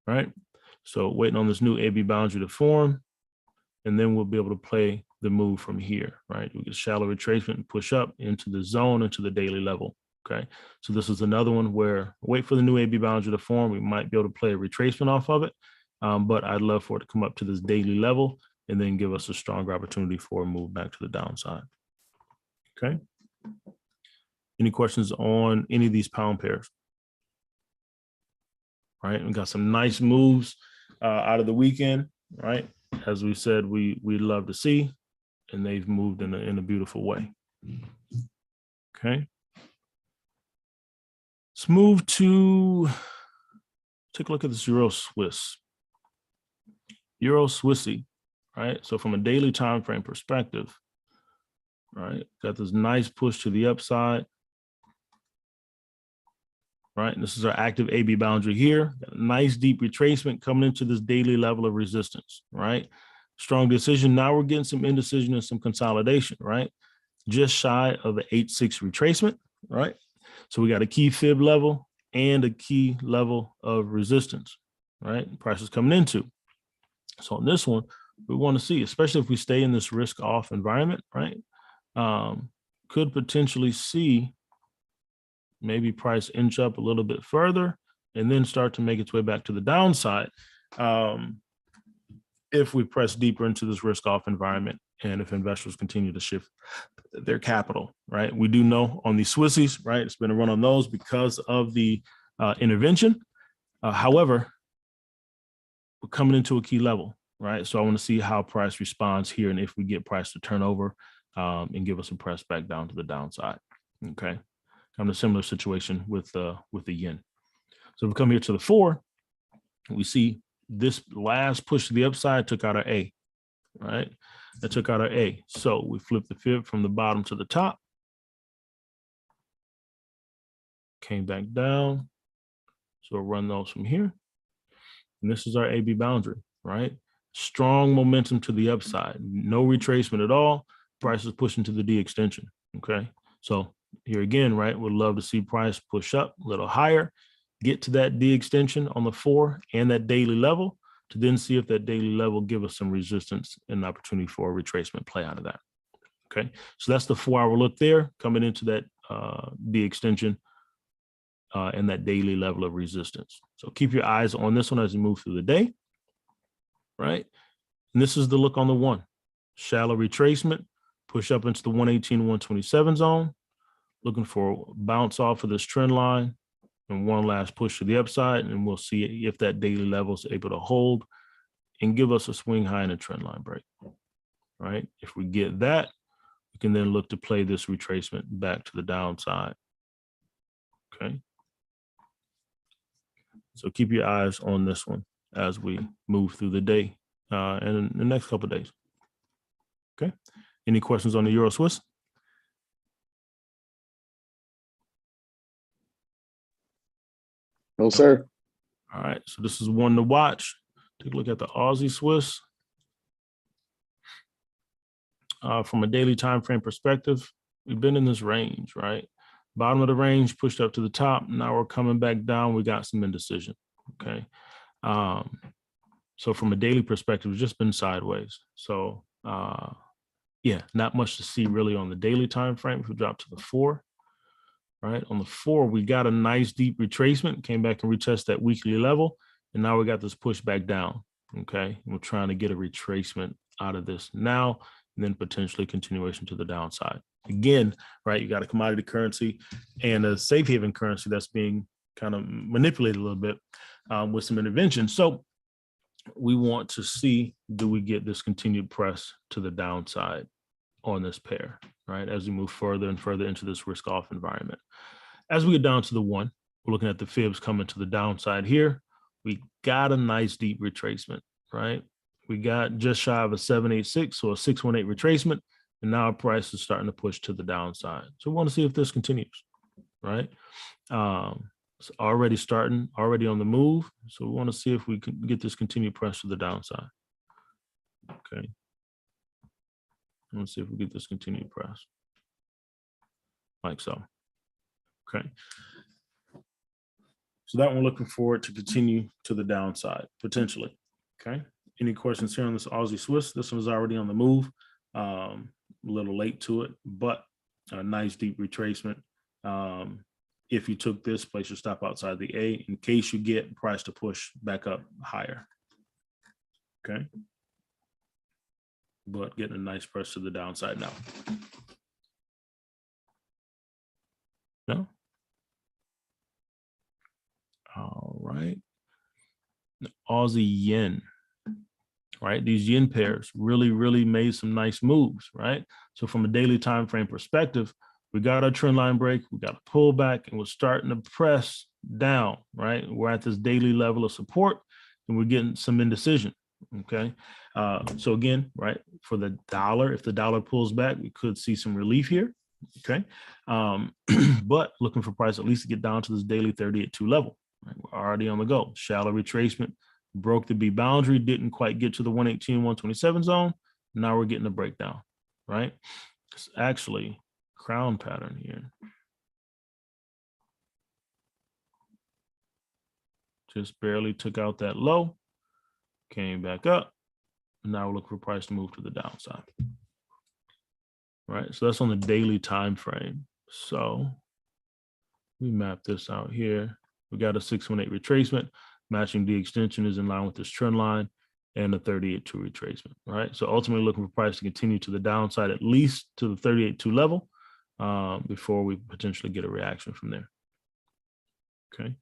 Speaker 1: Right. So waiting on this new AB boundary to form, and then we'll be able to play the move from here, right? We get shallow retracement and push up into the zone, into the daily level. Okay. So this is another one where wait for the new AB boundary to form. We might be able to play a retracement off of it. But I'd love for it to come up to this daily level and then give us a stronger opportunity for a move back to the downside. Okay. Any questions on any of these pound pairs? Right. We got some nice moves out of the weekend, right? As we said, we love to see, and they've moved in a beautiful way. Okay. Let's move to take a look at this Euro Swiss. Euro Swissy, right? So from a daily time frame perspective, right, got this nice push to the upside, right? And this is our active AB boundary here. Got a nice deep retracement coming into this daily level of resistance, right? Strong decision. Now we're getting some indecision and some consolidation, right? Just shy of an 8.6 retracement, right? So we got a key fib level and a key level of resistance, right? Price is coming into. So on this one, we want to see, especially if we stay in this risk off environment, right? Could potentially see maybe price inch up a little bit further and then start to make its way back to the downside. If we press deeper into this risk off environment and if investors continue to shift their capital, right? We do know on the Swissies, right? It's been a run on those because of the intervention. However, we're coming into a key level, right? So I want to see how price responds here and if we get price to turn over and give us a press back down to the downside, okay? Kind of a similar situation with the yen. So if we come here to the 4, we see this last push to the upside took out our A, right? That took out our A. So we flip the fib from the bottom to the top. Came back down. So we'll run those from here. And this is our AB boundary, right? Strong momentum to the upside. No retracement at all. Price is pushing to the D extension, okay? So here again, right, we'd love to see price push up a little higher, get to that D extension on the 4 and that daily level to then see if that daily level give us some resistance and opportunity for a retracement play out of that. Okay, so that's the 4-hour look there coming into that D extension and that daily level of resistance. So keep your eyes on this one as you move through the day, right? And this is the look on the 1. Shallow retracement, push up into the 118, 127 zone, looking for a bounce off of this trend line and one last push to the upside, and we'll see if that daily level is able to hold and give us a swing high in a trend line break, right? If we get that, we can then look to play this retracement back to the downside, okay? So keep your eyes on this one as we move through the day and in the next couple of days, okay? Any questions on the Euro Swiss?
Speaker 2: No, sir.
Speaker 1: All right, so this is one to watch. Take a look at the Aussie Swiss. From a daily time frame perspective, we've been in this range, right? Bottom of the range pushed up to the top. Now we're coming back down. We got some indecision. Okay. So from a daily perspective, it's just been sideways. So yeah, not much to see really on the daily time frame. If we drop to the 4, right? On the 4, we got a nice deep retracement, came back and retested that weekly level, and now we got this push back down. Okay. We're trying to get a retracement out of this now, and then potentially continuation to the downside. Again, right, you got a commodity currency and a safe haven currency that's being kind of manipulated a little bit with some intervention. So we want to see, do we get this continued press to the downside on this pair, right, as we move further and further into this risk off environment. As we get down to the 1, we're looking at the fibs coming to the downside here. We got a nice deep retracement, right? We got just shy of a 786, so a 618 retracement, and now our price is starting to push to the downside. So we want to see if this continues, right? It's already starting, already on the move. So we want to see if we can get this continued press to the downside. Okay. Let's see if we get this continued press. Like so. Okay. So that one looking forward to continue to the downside, potentially. Okay. Any questions here on this Aussie Swiss? This one's already on the move. A little late to it, but a nice deep retracement. If you took this, place your stop outside the A in case you get price to push back up higher. Okay. But getting a nice press to the downside now. No? All right. The Aussie Yen. Right, these yen pairs really made some nice moves, right? So from a daily time frame perspective, we got our trend line break, we got a pullback, and we're starting to press down, right? We're at this daily level of support, and we're getting some indecision. Okay, so again, right, for the dollar, if the dollar pulls back, we could see some relief here. Okay, but looking for price at least to get down to this daily 38.2 level. Right? We're already on the go. Shallow retracement. Broke the B boundary, didn't quite get to the 118, 127 zone. Now we're getting a breakdown, right? It's actually crown pattern here. Just barely took out that low, came back up. Now we're looking for price to move to the downside. Right, so that's on the daily time frame. So we map this out here. We got a 618 retracement. Matching the extension is in line with this trend line and the 38.2 retracement, right? So ultimately looking for price to continue to the downside, at least to the 38.2 level before we potentially get a reaction from there. Okay,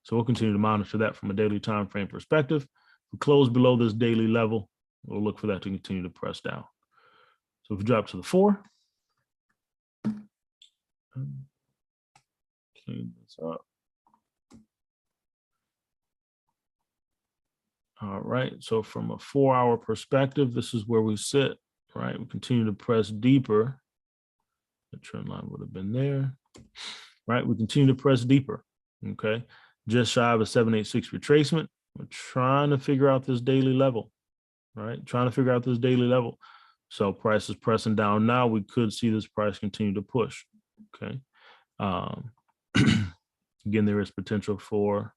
Speaker 1: so we'll continue to monitor that from a daily time frame perspective. If we close below this daily level, we'll look for that to continue to press down. So if we drop to the 4, clean this up. All right, so from a 4-hour perspective, this is where we sit, right? We continue to press deeper. The trend line would have been there, right? We continue to press deeper, okay? Just shy of a 786 retracement. We're trying to figure out this daily level, right? Trying to figure out this daily level. So price is pressing down now. We could see this price continue to push, okay? Again, there is potential for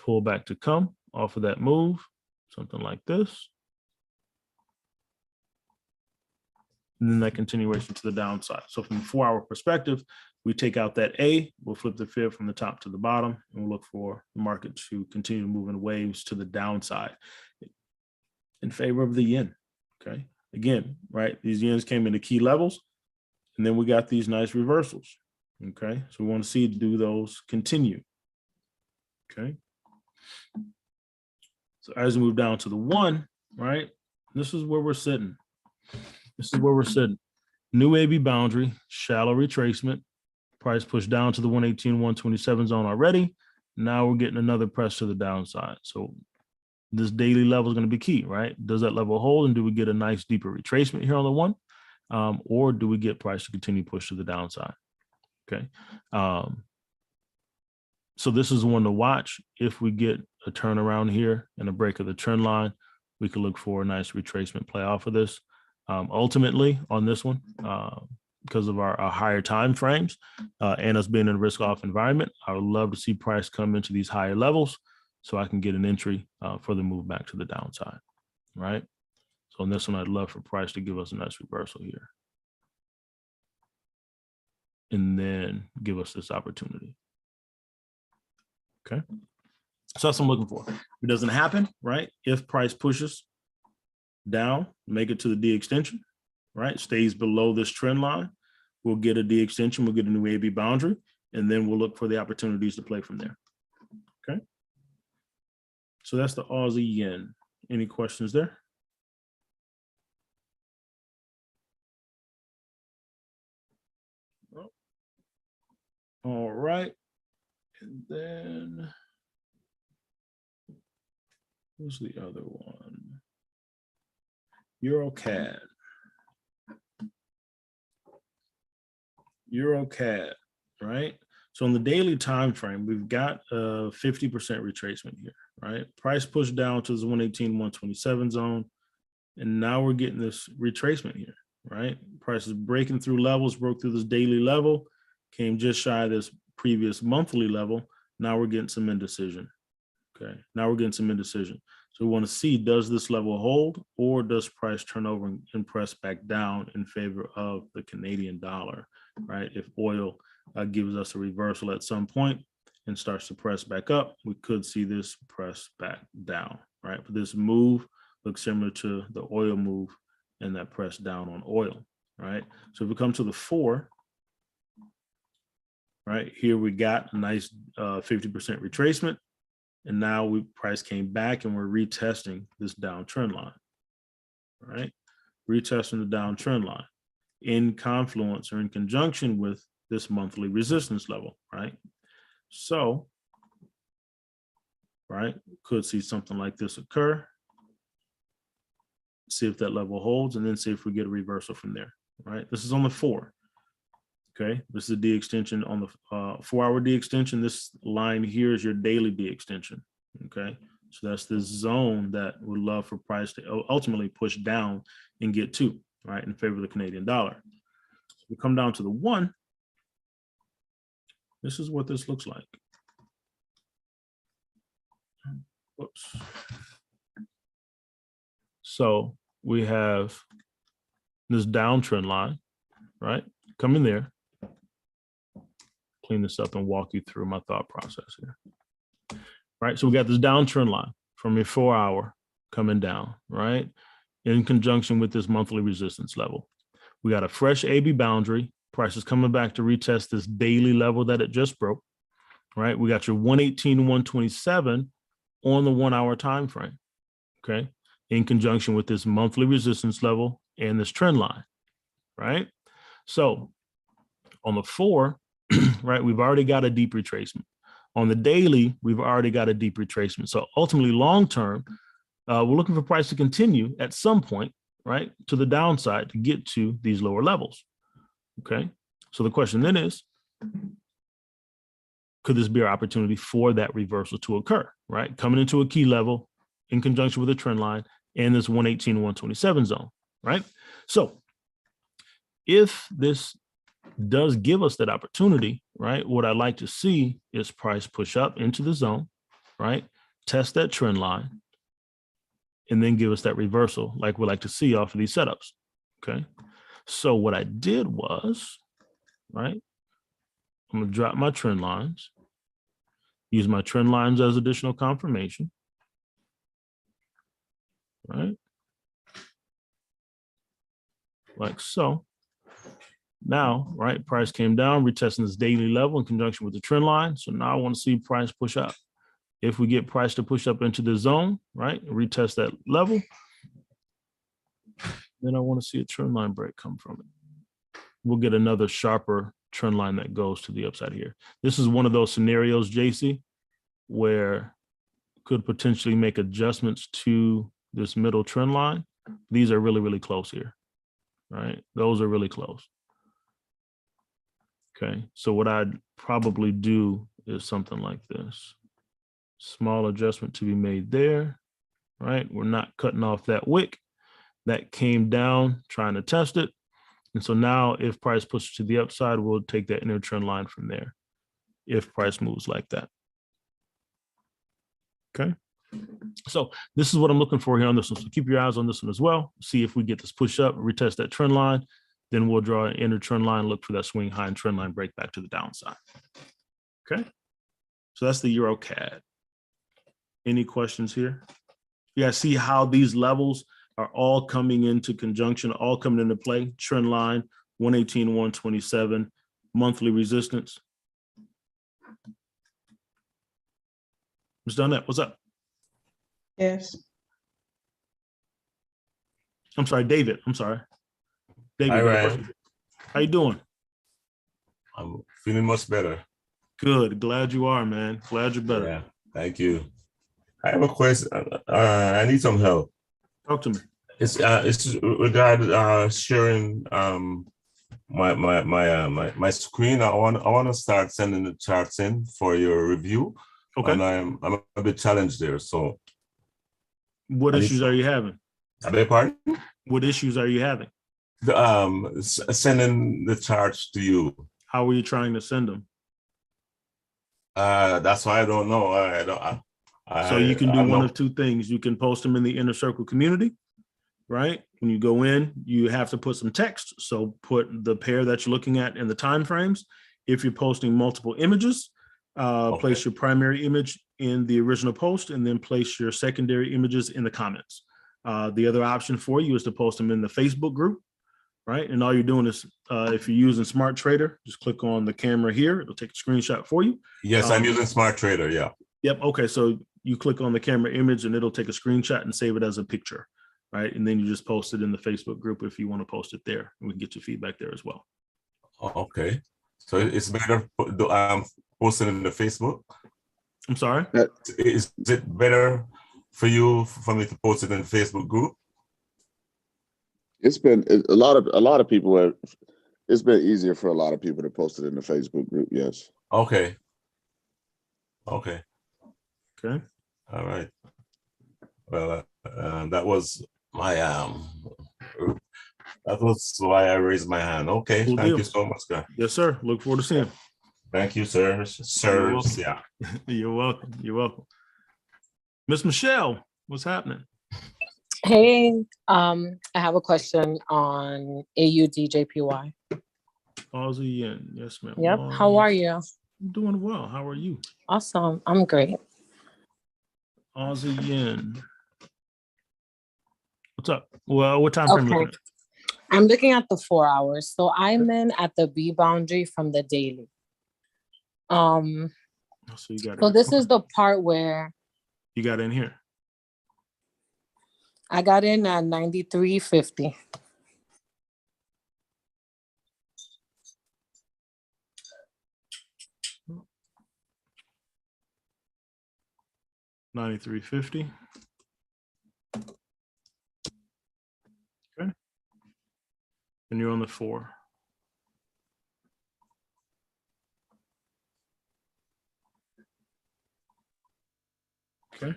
Speaker 1: pullback to come off of that move, something like this. And then that continuation to the downside. So from a 4-hour perspective, we take out that A, we'll flip the fib from the top to the bottom, and we'll look for the market to continue to move in waves to the downside in favor of the yen, okay? Again, right, these yens came into key levels, and then we got these nice reversals, okay? So we want to see, do those continue, okay? So as we move down to the 1, right, this is where we're sitting. This is where we're sitting. New AB boundary, shallow retracement, price pushed down to the 118, 127 zone already. Now we're getting another press to the downside. So this daily level is going to be key, right? Does that level hold, and do we get a nice deeper retracement here on the 1? Or do we get price to continue push to the downside? Okay. So this is one to watch. If we get a turnaround here and a break of the trend line, we could look for a nice retracement play off of this. Ultimately on this one, because of our higher time frames and us being in a risk off environment, I would love to see price come into these higher levels so I can get an entry for the move back to the downside, right? So on this one, I'd love for price to give us a nice reversal here and then give us this opportunity. Okay. So that's what I'm looking for. If it doesn't happen, right? If price pushes down, make it to the D extension, right? Stays below this trend line, we'll get a D extension, we'll get a new AB boundary, and then we'll look for the opportunities to play from there. Okay. So that's the Aussie Yen. Any questions there? All right. And then who's the other one? EuroCAD. EuroCAD, right? So on the daily time frame, we've got a 50% retracement here, right? Price pushed down to the 118, 127 zone. And now we're getting this retracement here, right? Price is breaking through levels, broke through this daily level, came just shy of this previous monthly level. Now we're getting some indecision. Okay, now we're getting some indecision. So we want to see, does this level hold or does price turn over and press back down in favor of the Canadian dollar, right? If oil gives us a reversal at some point and starts to press back up, we could see this press back down, right? But this move looks similar to the oil move and that press down on oil, right? So if we come to the 4, right, here we got a nice 50% retracement. And now price came back and we're retesting this downtrend line, right? Retesting the downtrend line in confluence or in conjunction with this monthly resistance level, right? So, right, could see something like this occur. See if that level holds and then see if we get a reversal from there, right? This is on the 4. Okay, this is a D extension on the 4-hour D extension. This line here is your daily D extension. Okay, so that's this zone that would love for price to ultimately push down and get to, right, in favor of the Canadian dollar. We come down to the 1. This is what this looks like. Whoops. So we have this downtrend line, right, coming there. Clean this up and walk you through my thought process here. Right, so we got this downtrend line from your 4-hour coming down, right, in conjunction with this monthly resistance level. We got a fresh AB boundary. Price is coming back to retest this daily level that it just broke, right? We got your 118, 127 on the 1-hour time frame, okay, in conjunction with this monthly resistance level and this trend line, right? So on the 4, right, we've already got a deep retracement. On the daily, we've already got a deep retracement. So ultimately, long term, we're looking for price to continue at some point, right, to the downside to get to these lower levels. Okay, so the question then is, could this be our opportunity for that reversal to occur, right? Coming into a key level in conjunction with a trend line and this 118, 127 zone, right? So if this does give us that opportunity, right, what I'd like to see is price push up into the zone, right, test that trend line, and then give us that reversal like we like to see off of these setups, okay? So what I did was, right, I'm gonna drop my trend lines, use my trend lines as additional confirmation, right, like so. Now, right, price came down, retesting this daily level in conjunction with the trend line. So now I want to see price push up. If we get price to push up into the zone, right, retest that level, then I want to see a trend line break come from it. We'll get another sharper trend line that goes to the upside here. This is one of those scenarios, JC, where could potentially make adjustments to this middle trend line. These are really, really close here, right? Those are really close. Okay, so what I'd probably do is something like this. Small adjustment to be made there, right? We're not cutting off that wick. That came down trying to test it. And so now if price pushes to the upside, we'll take that inner trend line from there if price moves like that. Okay. So this is what I'm looking for here on this one. So keep your eyes on this one as well. See if we get this push up, retest that trend line. Then we'll draw an inner trend line, look for that swing high and trend line break back to the downside. Okay. So that's the Euro CAD. Any questions here? You guys see how these levels are all coming into conjunction, all coming into play. Trend line, 118, 127, monthly resistance. Ms. Donette, what's up?
Speaker 3: Yes.
Speaker 1: I'm sorry, David. I'm sorry. David,
Speaker 6: Hi,
Speaker 1: you got a
Speaker 6: Ryan.
Speaker 1: question? How you doing?
Speaker 6: I'm feeling much better.
Speaker 1: Good. Glad you are, man. Glad you're better.
Speaker 6: Yeah, thank you. I have a question. I need some help.
Speaker 1: Talk to me.
Speaker 6: It's regarding sharing my screen. I want to start sending the charts in for your review.
Speaker 1: Okay.
Speaker 6: And I'm a bit challenged there. So
Speaker 1: What issues are you having?
Speaker 6: I beg your pardon?
Speaker 1: What issues are you having?
Speaker 6: Sending the charts to you.
Speaker 1: How are you trying to send them?
Speaker 6: That's why I don't know.
Speaker 1: So you can do
Speaker 6: I'm
Speaker 1: one
Speaker 6: not-
Speaker 1: of two things. You can post them in the inner circle community, right? When you go in, you have to put some text. So put the pair that you're looking at in the time frames. If you're posting multiple images, place your primary image in the original post and then place your secondary images in the comments. The other option for you is to post them in the Facebook group, right? And all you're doing is, if you're using Smart Trader, just click on the camera here. It'll take a screenshot for you.
Speaker 6: Yes, I'm using Smart Trader. Yeah.
Speaker 1: Yep. Okay. So you click on the camera image and it'll take a screenshot and save it as a picture, right? And then you just post it in the Facebook group if you want to post it there. And we can get your feedback there as well.
Speaker 6: Okay. So it's better posting in the Facebook.
Speaker 1: I'm sorry.
Speaker 6: Is it better for me to post it in the Facebook group?
Speaker 2: It's been a lot of people have. It's been easier for a lot of people to post it in the Facebook group. Yes.
Speaker 6: Okay. Okay.
Speaker 1: Okay.
Speaker 6: All right. Well, that was my that was why I raised my hand. Okay.
Speaker 1: Cool
Speaker 6: Thank
Speaker 1: deal.
Speaker 6: you so much, guy.
Speaker 1: Yes, sir. Look forward to seeing.
Speaker 6: Thank you, sir.
Speaker 1: You're
Speaker 6: Sirs.
Speaker 1: welcome.
Speaker 6: Yeah.
Speaker 1: You're welcome. You're welcome. Miss Michelle, what's happening?
Speaker 7: Hey, I have a question on AUDJPY.
Speaker 1: Aussie Yen. Yes, ma'am.
Speaker 7: Yep. How are you?
Speaker 1: I'm doing well. How are you?
Speaker 7: Awesome. I'm great.
Speaker 1: Aussie Yen. What's up? Well, what time frame
Speaker 7: Okay.
Speaker 1: looking at?
Speaker 7: I'm looking at the 4 hours. So I'm in at the B boundary from the daily.
Speaker 1: Oh, so you got
Speaker 7: So
Speaker 1: it.
Speaker 7: this
Speaker 1: Okay.
Speaker 7: is the part where
Speaker 1: You got in here.
Speaker 7: I got in at 93.50.
Speaker 1: $93.50. Okay. And you're on the 4. Okay.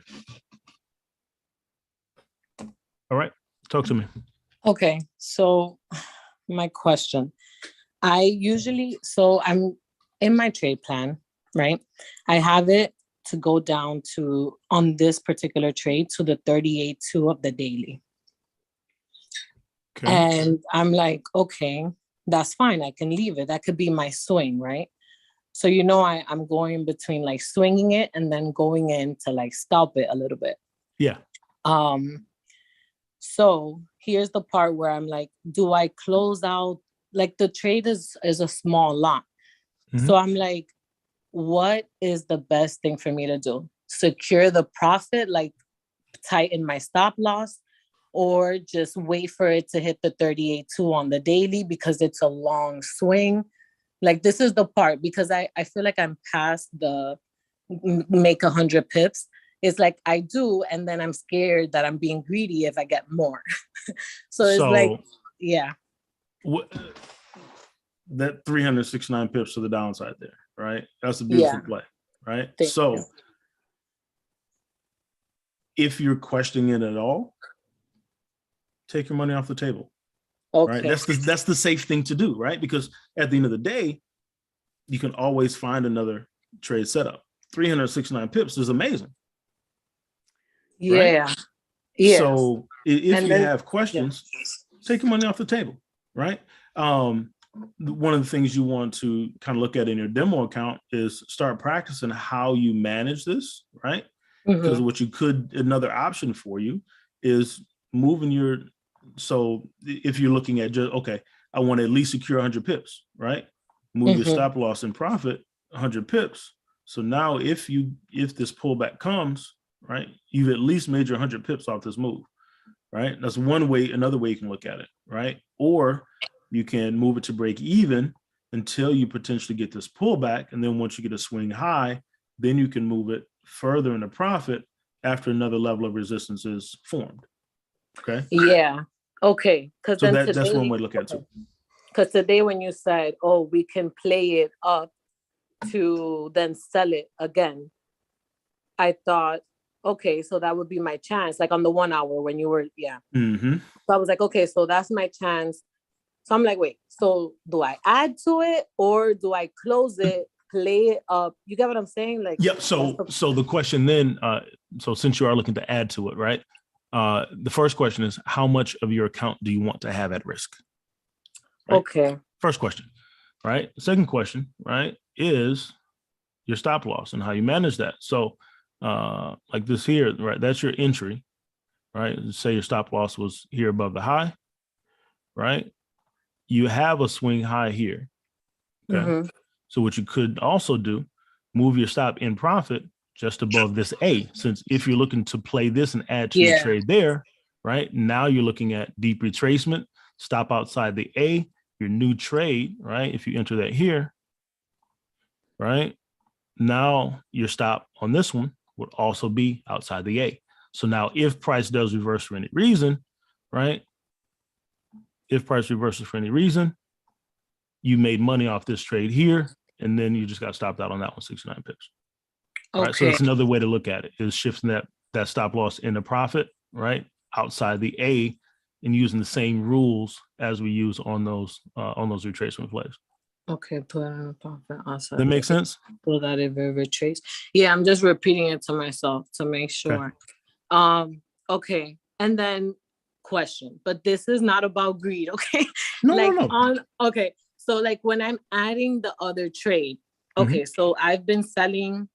Speaker 1: All right. Talk to me.
Speaker 7: Okay. So my question, so I'm in my trade plan, right? I have it to go down to, on this particular trade, to the 38.2 of the daily.
Speaker 1: Okay.
Speaker 7: And I'm like, okay, that's fine. I can leave it. That could be my swing, right? So, I'm going between like swinging it and then going in to like scalp it a little bit.
Speaker 1: Yeah.
Speaker 7: So here's the part where I'm like, do I close out? Like the trade is a small lot.
Speaker 1: Mhm.
Speaker 7: So I'm like, what is the best thing for me to do? Secure the profit, like tighten my stop loss, or just wait for it to hit the 38.2 on the daily because it's a long swing. Like this is the part, because I feel like I'm past the make 100 pips. It's like I do, and then I'm scared that I'm being greedy if I get more. So it's like, yeah.
Speaker 1: That 369 pips to the downside there, right? That's a beautiful play, right?
Speaker 7: Thank
Speaker 1: So
Speaker 7: you.
Speaker 1: if you're questioning it at all, take your money off the table. Right?
Speaker 7: Okay.
Speaker 1: That's the safe thing to do, right? Because at the end of the day, you can always find another trade setup. 369 pips is amazing.
Speaker 7: Yeah.
Speaker 1: Right?
Speaker 7: Yeah.
Speaker 1: So if
Speaker 7: And
Speaker 1: you
Speaker 7: then-
Speaker 1: have questions, take your money off the table, right? One of the things you want to kind of look at in your demo account is start practicing how you manage this, right? Because what you could, another option for you is moving your, so if you're looking at just, okay, I want to at least secure 100 pips, right? Move your stop loss and profit 100 pips. So now if this pullback comes, right, you've at least made your 100 pips off this move, right? That's one way. Another way you can look at it, right? Or you can move it to break even until you potentially get this pullback. And then once you get a swing high, then you can move it further into profit after another level of resistance is formed. Okay.
Speaker 7: Yeah. Okay. Because
Speaker 1: So
Speaker 7: then
Speaker 1: that's one way to look at it too.
Speaker 7: Because today when you said, oh, we can play it up to then sell it again, I thought, okay, so that would be my chance, like on the 1 hour when you were,
Speaker 1: Mm-hmm.
Speaker 7: So I was like, okay, so that's my chance. So I'm like, wait, so do I add to it or do I close it, play it up? You get what I'm saying? Like,
Speaker 1: yep. So the question then, so since you are looking to add to it, right? The first question is, how much of your account do you want to have at risk? Right?
Speaker 7: Okay.
Speaker 1: First question, right? Second question, right, is your stop loss and how you manage that. So like this here, right, that's your entry, right? Say your stop loss was here above the high, right? You have a swing high here, okay? So what you could also do, move your stop in profit just above this A, since if you're looking to play this and add to your trade there, right? Now you're looking at deep retracement, stop outside the A, your new trade, right? If you enter that here, right? Now your stop on this one would also be outside the A. So now if price does reverse for any reason, right? If price reverses for any reason, you made money off this trade here, and then you just got stopped out on that one, 69 pips.
Speaker 7: Okay.
Speaker 1: Right. So that's another way to look at it, is shifting that stop loss into profit, right? Outside the A, and using the same rules as we use on those retracement plays.
Speaker 7: Okay, put on a profit also.
Speaker 1: That makes sense?
Speaker 7: So that it will retrace. Yeah, I'm just repeating it to myself to make sure. Okay. And then question, but this is not about greed, okay?
Speaker 1: No.
Speaker 7: Okay. So like when I'm adding the other trade, okay, so I've been selling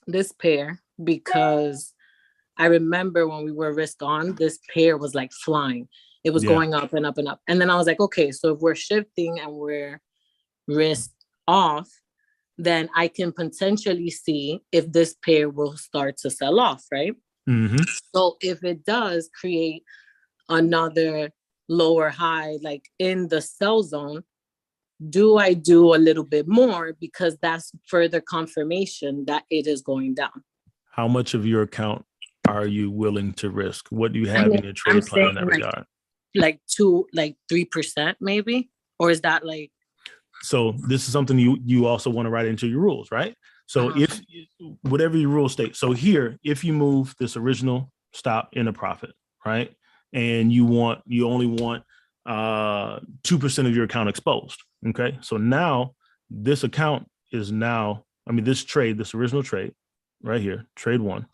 Speaker 7: this pair because I remember when we were risk on, this pair was like flying. It was going up and up and up. And then I was like, okay, so if we're shifting and we're risk off, then I can potentially see if this pair will start to sell off, right? So if it does create another lower high, like in the sell zone, do I do a little bit more because that's further confirmation that it is going down?
Speaker 1: How much of your account are you willing to risk? What do you have in your trade plan in that regard?
Speaker 7: Like 3% maybe? Or is that like?
Speaker 1: So this is something you also want to write into your rules, right? So if whatever your rule states, so here, if you move this original stop in a profit, right? And you only want 2% of your account exposed. Okay. So now this account is this trade, this original trade right here, trade one,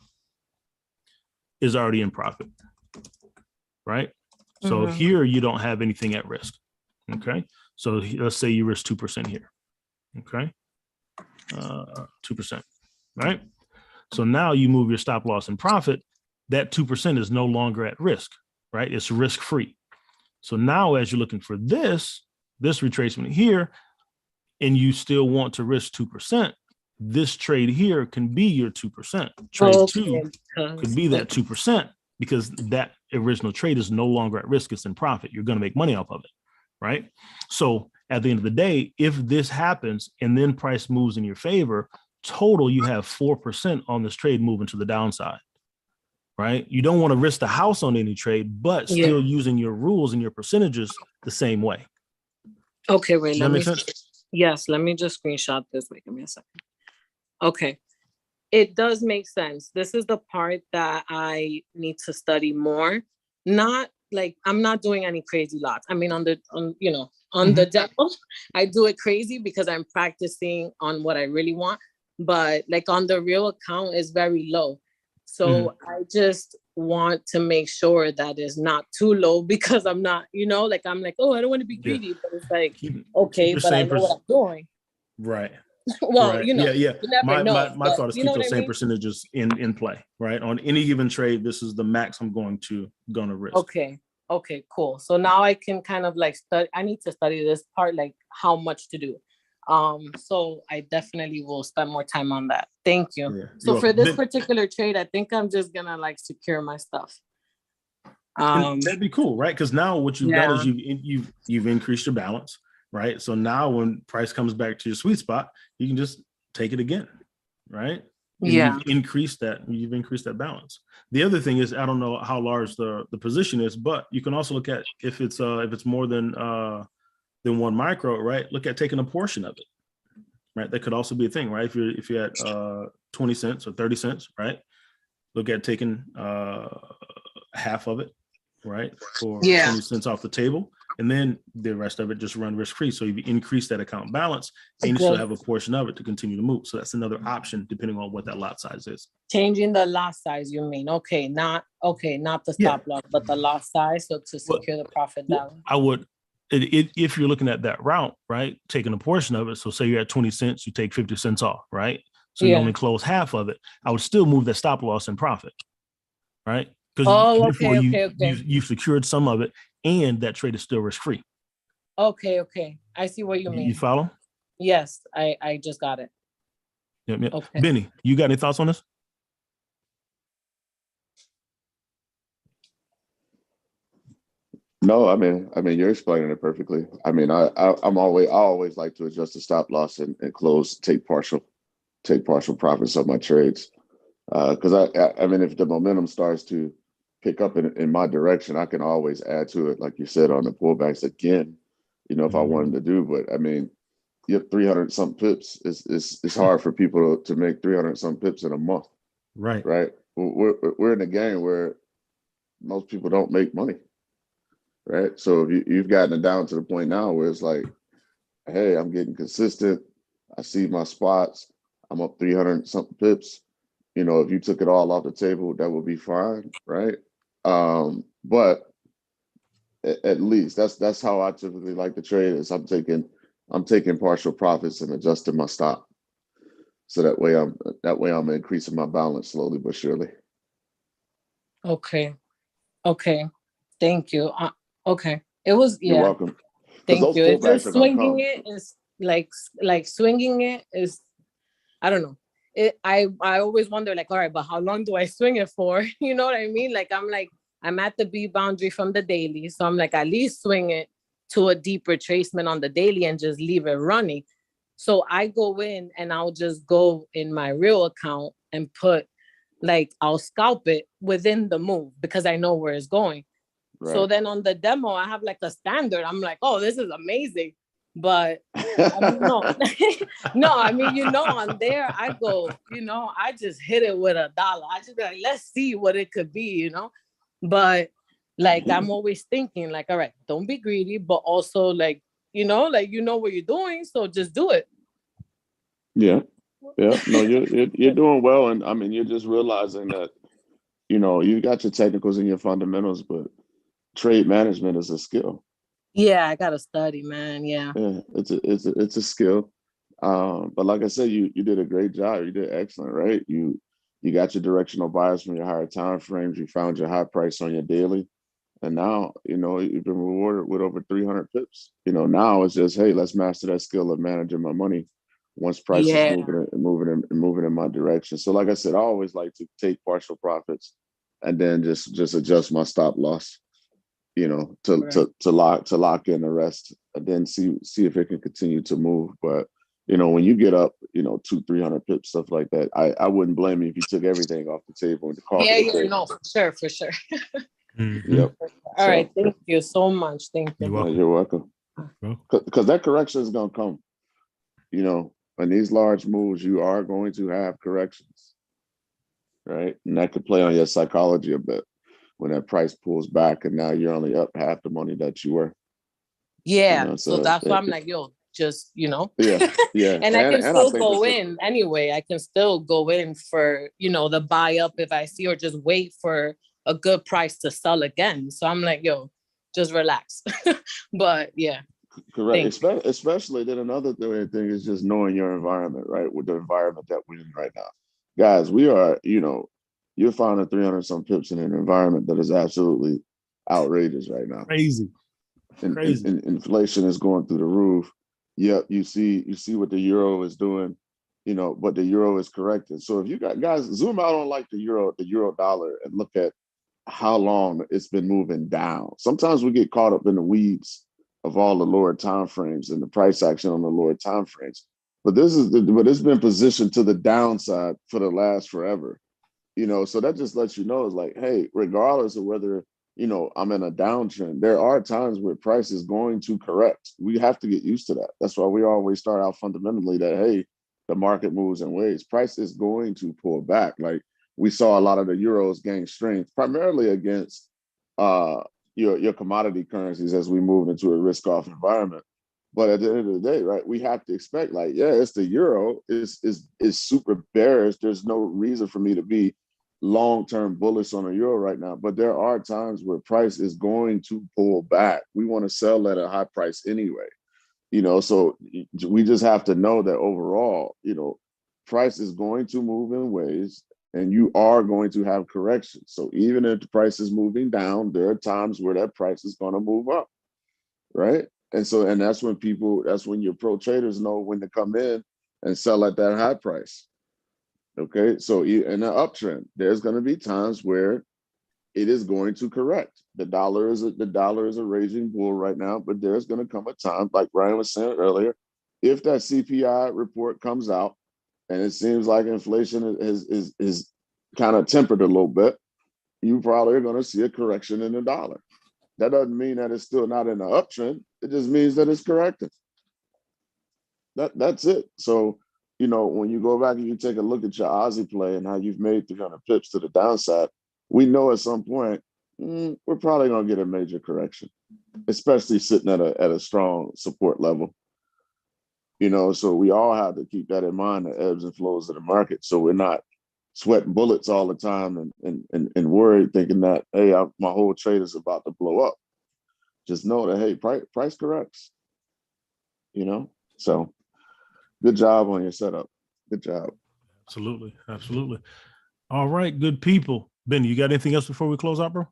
Speaker 1: is already in profit. Right. So here you don't have anything at risk. Okay. So let's say you risk 2% here. Okay. 2%. Right. So now you move your stop loss and profit. That 2% is no longer at risk. Right. It's risk free. So now as you're looking for this retracement here, and you still want to risk 2%, this trade here can be your 2%. Trade two could be that 2% because that original trade is no longer at risk. It's in profit. You're going to make money off of it. Right. So at the end of the day, if this happens and then price moves in your favor, total, you have 4% on this trade moving to the downside. Right. You don't want to risk the house on any trade, but still using your rules and your percentages the same way.
Speaker 7: Okay, wait,
Speaker 1: Does that make sense?
Speaker 7: Yes, let me just screenshot this. Wait, give me a second. Okay. it does make sense. This is the part that I need to study more. Not like I'm not doing any crazy lots. I mean, on the demo, I do it crazy because I'm practicing on what I really want. But like on the real account is very low. So I just want to make sure that it's not too low because I'm not, like I'm like, oh, I don't want to be greedy, but it's like, okay,
Speaker 1: your
Speaker 7: but I
Speaker 1: same
Speaker 7: know what I'm doing.
Speaker 1: Right.
Speaker 7: Well,
Speaker 1: Right.
Speaker 7: you never
Speaker 1: My
Speaker 7: know.
Speaker 1: my thought is
Speaker 7: You
Speaker 1: keep
Speaker 7: know what
Speaker 1: those
Speaker 7: I
Speaker 1: same
Speaker 7: mean?
Speaker 1: percentages in play, right? On any given trade, this is the max I'm gonna risk.
Speaker 7: Okay, cool. So now I can kind of like study. I need to study this part, like how much to do. So I definitely will spend more time on that. Thank you.
Speaker 1: Yeah,
Speaker 7: So
Speaker 1: you're
Speaker 7: for
Speaker 1: welcome.
Speaker 7: this particular trade, I think I'm just gonna like secure my stuff.
Speaker 1: And that'd be cool, right? Because now what you've got is
Speaker 7: Yeah.
Speaker 1: you've increased your balance, right? So now when price comes back to your sweet spot, you can just take it again, right? And
Speaker 7: Yeah.
Speaker 1: you've increased that balance. The other thing is, I don't know how large the position is, but you can also look at if it's more than one micro, right? Look at taking a portion of it, right? That could also be a thing, right? If you're at 20 cents or 30 cents, right? Look at taking half of it, right? For 20 cents off the table. And then the rest of it just run risk-free. So you increase that account balance and you still have a portion of it to continue to move. So that's another option depending on what that lot size is.
Speaker 7: Changing the lot size, you mean? Okay, not the stop loss, but the lot size. So to secure the profit down.
Speaker 1: I would, if you're looking at that route, right? Taking a portion of it. So say you're at 20 cents, you take 50 cents off, right? So you only close half of it. I would still move that stop loss in profit, right? Because you've secured some of it and that trade is still risk-free.
Speaker 7: Okay. I see what you mean.
Speaker 1: You follow?
Speaker 7: Yes, I just got it.
Speaker 1: Yep.
Speaker 7: Okay.
Speaker 1: Benny, you got any thoughts on this?
Speaker 2: No, I mean, you're explaining it perfectly. I mean, I always like to adjust the stop loss and close, take partial profits of my trades. Because I mean, if the momentum starts to pick up in my direction, I can always add to it, like you said, on the pullbacks again, if I wanted to do. But I mean, you have 300 some pips. It's hard for people to make 300 some pips in a month.
Speaker 1: Right.
Speaker 2: We're in a game where most people don't make money. Right. So if you've gotten it down to the point now where it's like, hey, I'm getting consistent. I see my spots. I'm up 300 something pips. If you took it all off the table, that would be fine, right? But at least that's how I typically like to trade. Is I'm taking partial profits and adjusting my stop, so that way I'm increasing my balance slowly but surely.
Speaker 7: Okay, thank you. Okay, it was
Speaker 2: You're welcome.
Speaker 7: Thank you. It's just swinging it is like swinging it is, I don't know. I always wonder, like, all right, but how long do I swing it for? You know what I mean? Like, I'm at the B boundary from the daily. So I'm like, at least swing it to a deep retracement on the daily and just leave it running. So I go in and I'll just go in my real account and put, like, I'll scalp it within the move because I know where it's going. Right. So then on the demo, I have like a standard. I'm like, oh, this is amazing. But I mean, no, I mean, on there, I go, I just hit it with $1. I just be like, let's see what it could be, But like, I'm always thinking like, all right, don't be greedy, but also like, what you're doing. So just do it.
Speaker 2: Yeah. No, you're doing well. And I mean, you're just realizing that, you got your technicals and your fundamentals, but trade management is a skill.
Speaker 7: Yeah, I gotta study, man. Yeah,
Speaker 2: it's a skill. But like I said, you did a great job. You did excellent, right? You got your directional bias from your higher time frames. You found your high price on your daily, and now you've been rewarded with over 300 pips. Now it's just, hey, let's master that skill of managing my money once price is moving in my direction. So like I said, I always like to take partial profits and then just adjust my stop loss. To lock in the rest, and then see if it can continue to move. But when you get up, 200-300 pips, stuff like that, I wouldn't blame you if you took everything off the table and called it a day.
Speaker 7: No, for sure.
Speaker 2: Yep.
Speaker 7: All right, thank you so much. Thank you.
Speaker 2: You're welcome. Because that correction is gonna come. In these large moves, you are going to have corrections. right? And that could play on your psychology a bit when that price pulls back and now you're only up half the money that you were.
Speaker 7: Yeah.
Speaker 2: You know,
Speaker 7: So that's why I'm like, yo, just,
Speaker 2: yeah.
Speaker 7: And I can
Speaker 2: I
Speaker 7: still
Speaker 2: think
Speaker 7: go in anyway. I can still go in for, the buy up if I see, or just wait for a good price to sell again. So I'm like, yo, just relax. But yeah.
Speaker 2: Correct. Especially then another thing is just knowing your environment, right? With the environment that we're in right now. Guys, we are, you're finding 300 some pips in an environment that is absolutely outrageous right now.
Speaker 1: Crazy.
Speaker 2: And inflation is going through the roof. Yep, you see what the euro is doing, but the euro is corrected. So if you got guys zoom out on like the euro dollar and look at how long it's been moving down. Sometimes we get caught up in the weeds of all the lower time frames and the price action on the lower time frames. But it's been positioned to the downside for the last forever. So that just lets you know it's like, hey, regardless of whether I'm in a downtrend, there are times where price is going to correct. We have to get used to that. That's why we always start out fundamentally that, hey, the market moves in waves. Price is going to pull back. Like we saw a lot of the euros gain strength, primarily against your commodity currencies as we move into a risk-off environment. But at the end of the day, right, we have to expect, like, yeah, it's the euro is super bearish. There's no reason for me to be long-term bullish on the euro right now. But there are times where price is going to pull back. We want to sell at a high price anyway. So we just have to know that overall, price is going to move in ways and you are going to have corrections. So even if the price is moving down, there are times where that price is going to move up, right? And that's when your pro traders know when to come in and sell at that high price. Okay, so in an uptrend, there's going to be times where it is going to correct. The dollar is a raging bull right now, but there's going to come a time, like Ryan was saying earlier, if that CPI report comes out and it seems like inflation is kind of tempered a little bit, you probably are going to see a correction in the dollar. That doesn't mean that it's still not in an uptrend. It just means that it's correcting. That's it. So, when you go back and you take a look at your Aussie play and how you've made 300 pips to the downside, we know at some point we're probably going to get a major correction, especially sitting at a strong support level. So we all have to keep that in mind, the ebbs and flows of the market. So we're not sweating bullets all the time and worried thinking that, hey, my whole trade is about to blow up. Just know that, hey, price corrects, So good job on your setup. Good job.
Speaker 1: Absolutely. Absolutely. All right, good people. Ben, you got anything else before we close out, bro?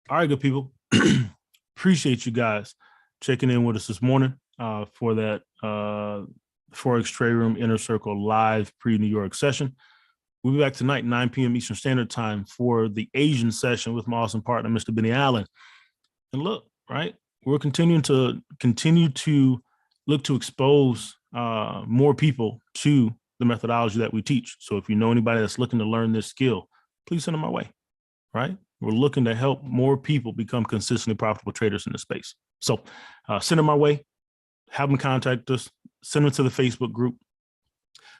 Speaker 1: All right, good people. Appreciate you guys checking in with us this morning for that Forex Trade Room Inner Circle live pre-New York session. We'll be back tonight, 9 p.m. Eastern Standard Time for the Asian session with my awesome partner, Mr. Benny Allen. And look, right, we're continue to look to expose more people to the methodology that we teach. So if you know anybody that's looking to learn this skill, please send them my way, right? We're looking to help more people become consistently profitable traders in this space. So send them my way, have them contact us, send them to the Facebook group,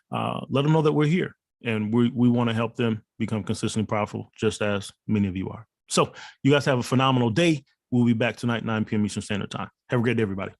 Speaker 1: let them know that we're here and we want to help them become consistently profitable just as many of you are. So you guys have a phenomenal day. We'll be back tonight, 9 p.m. Eastern Standard Time. Have a great day, everybody.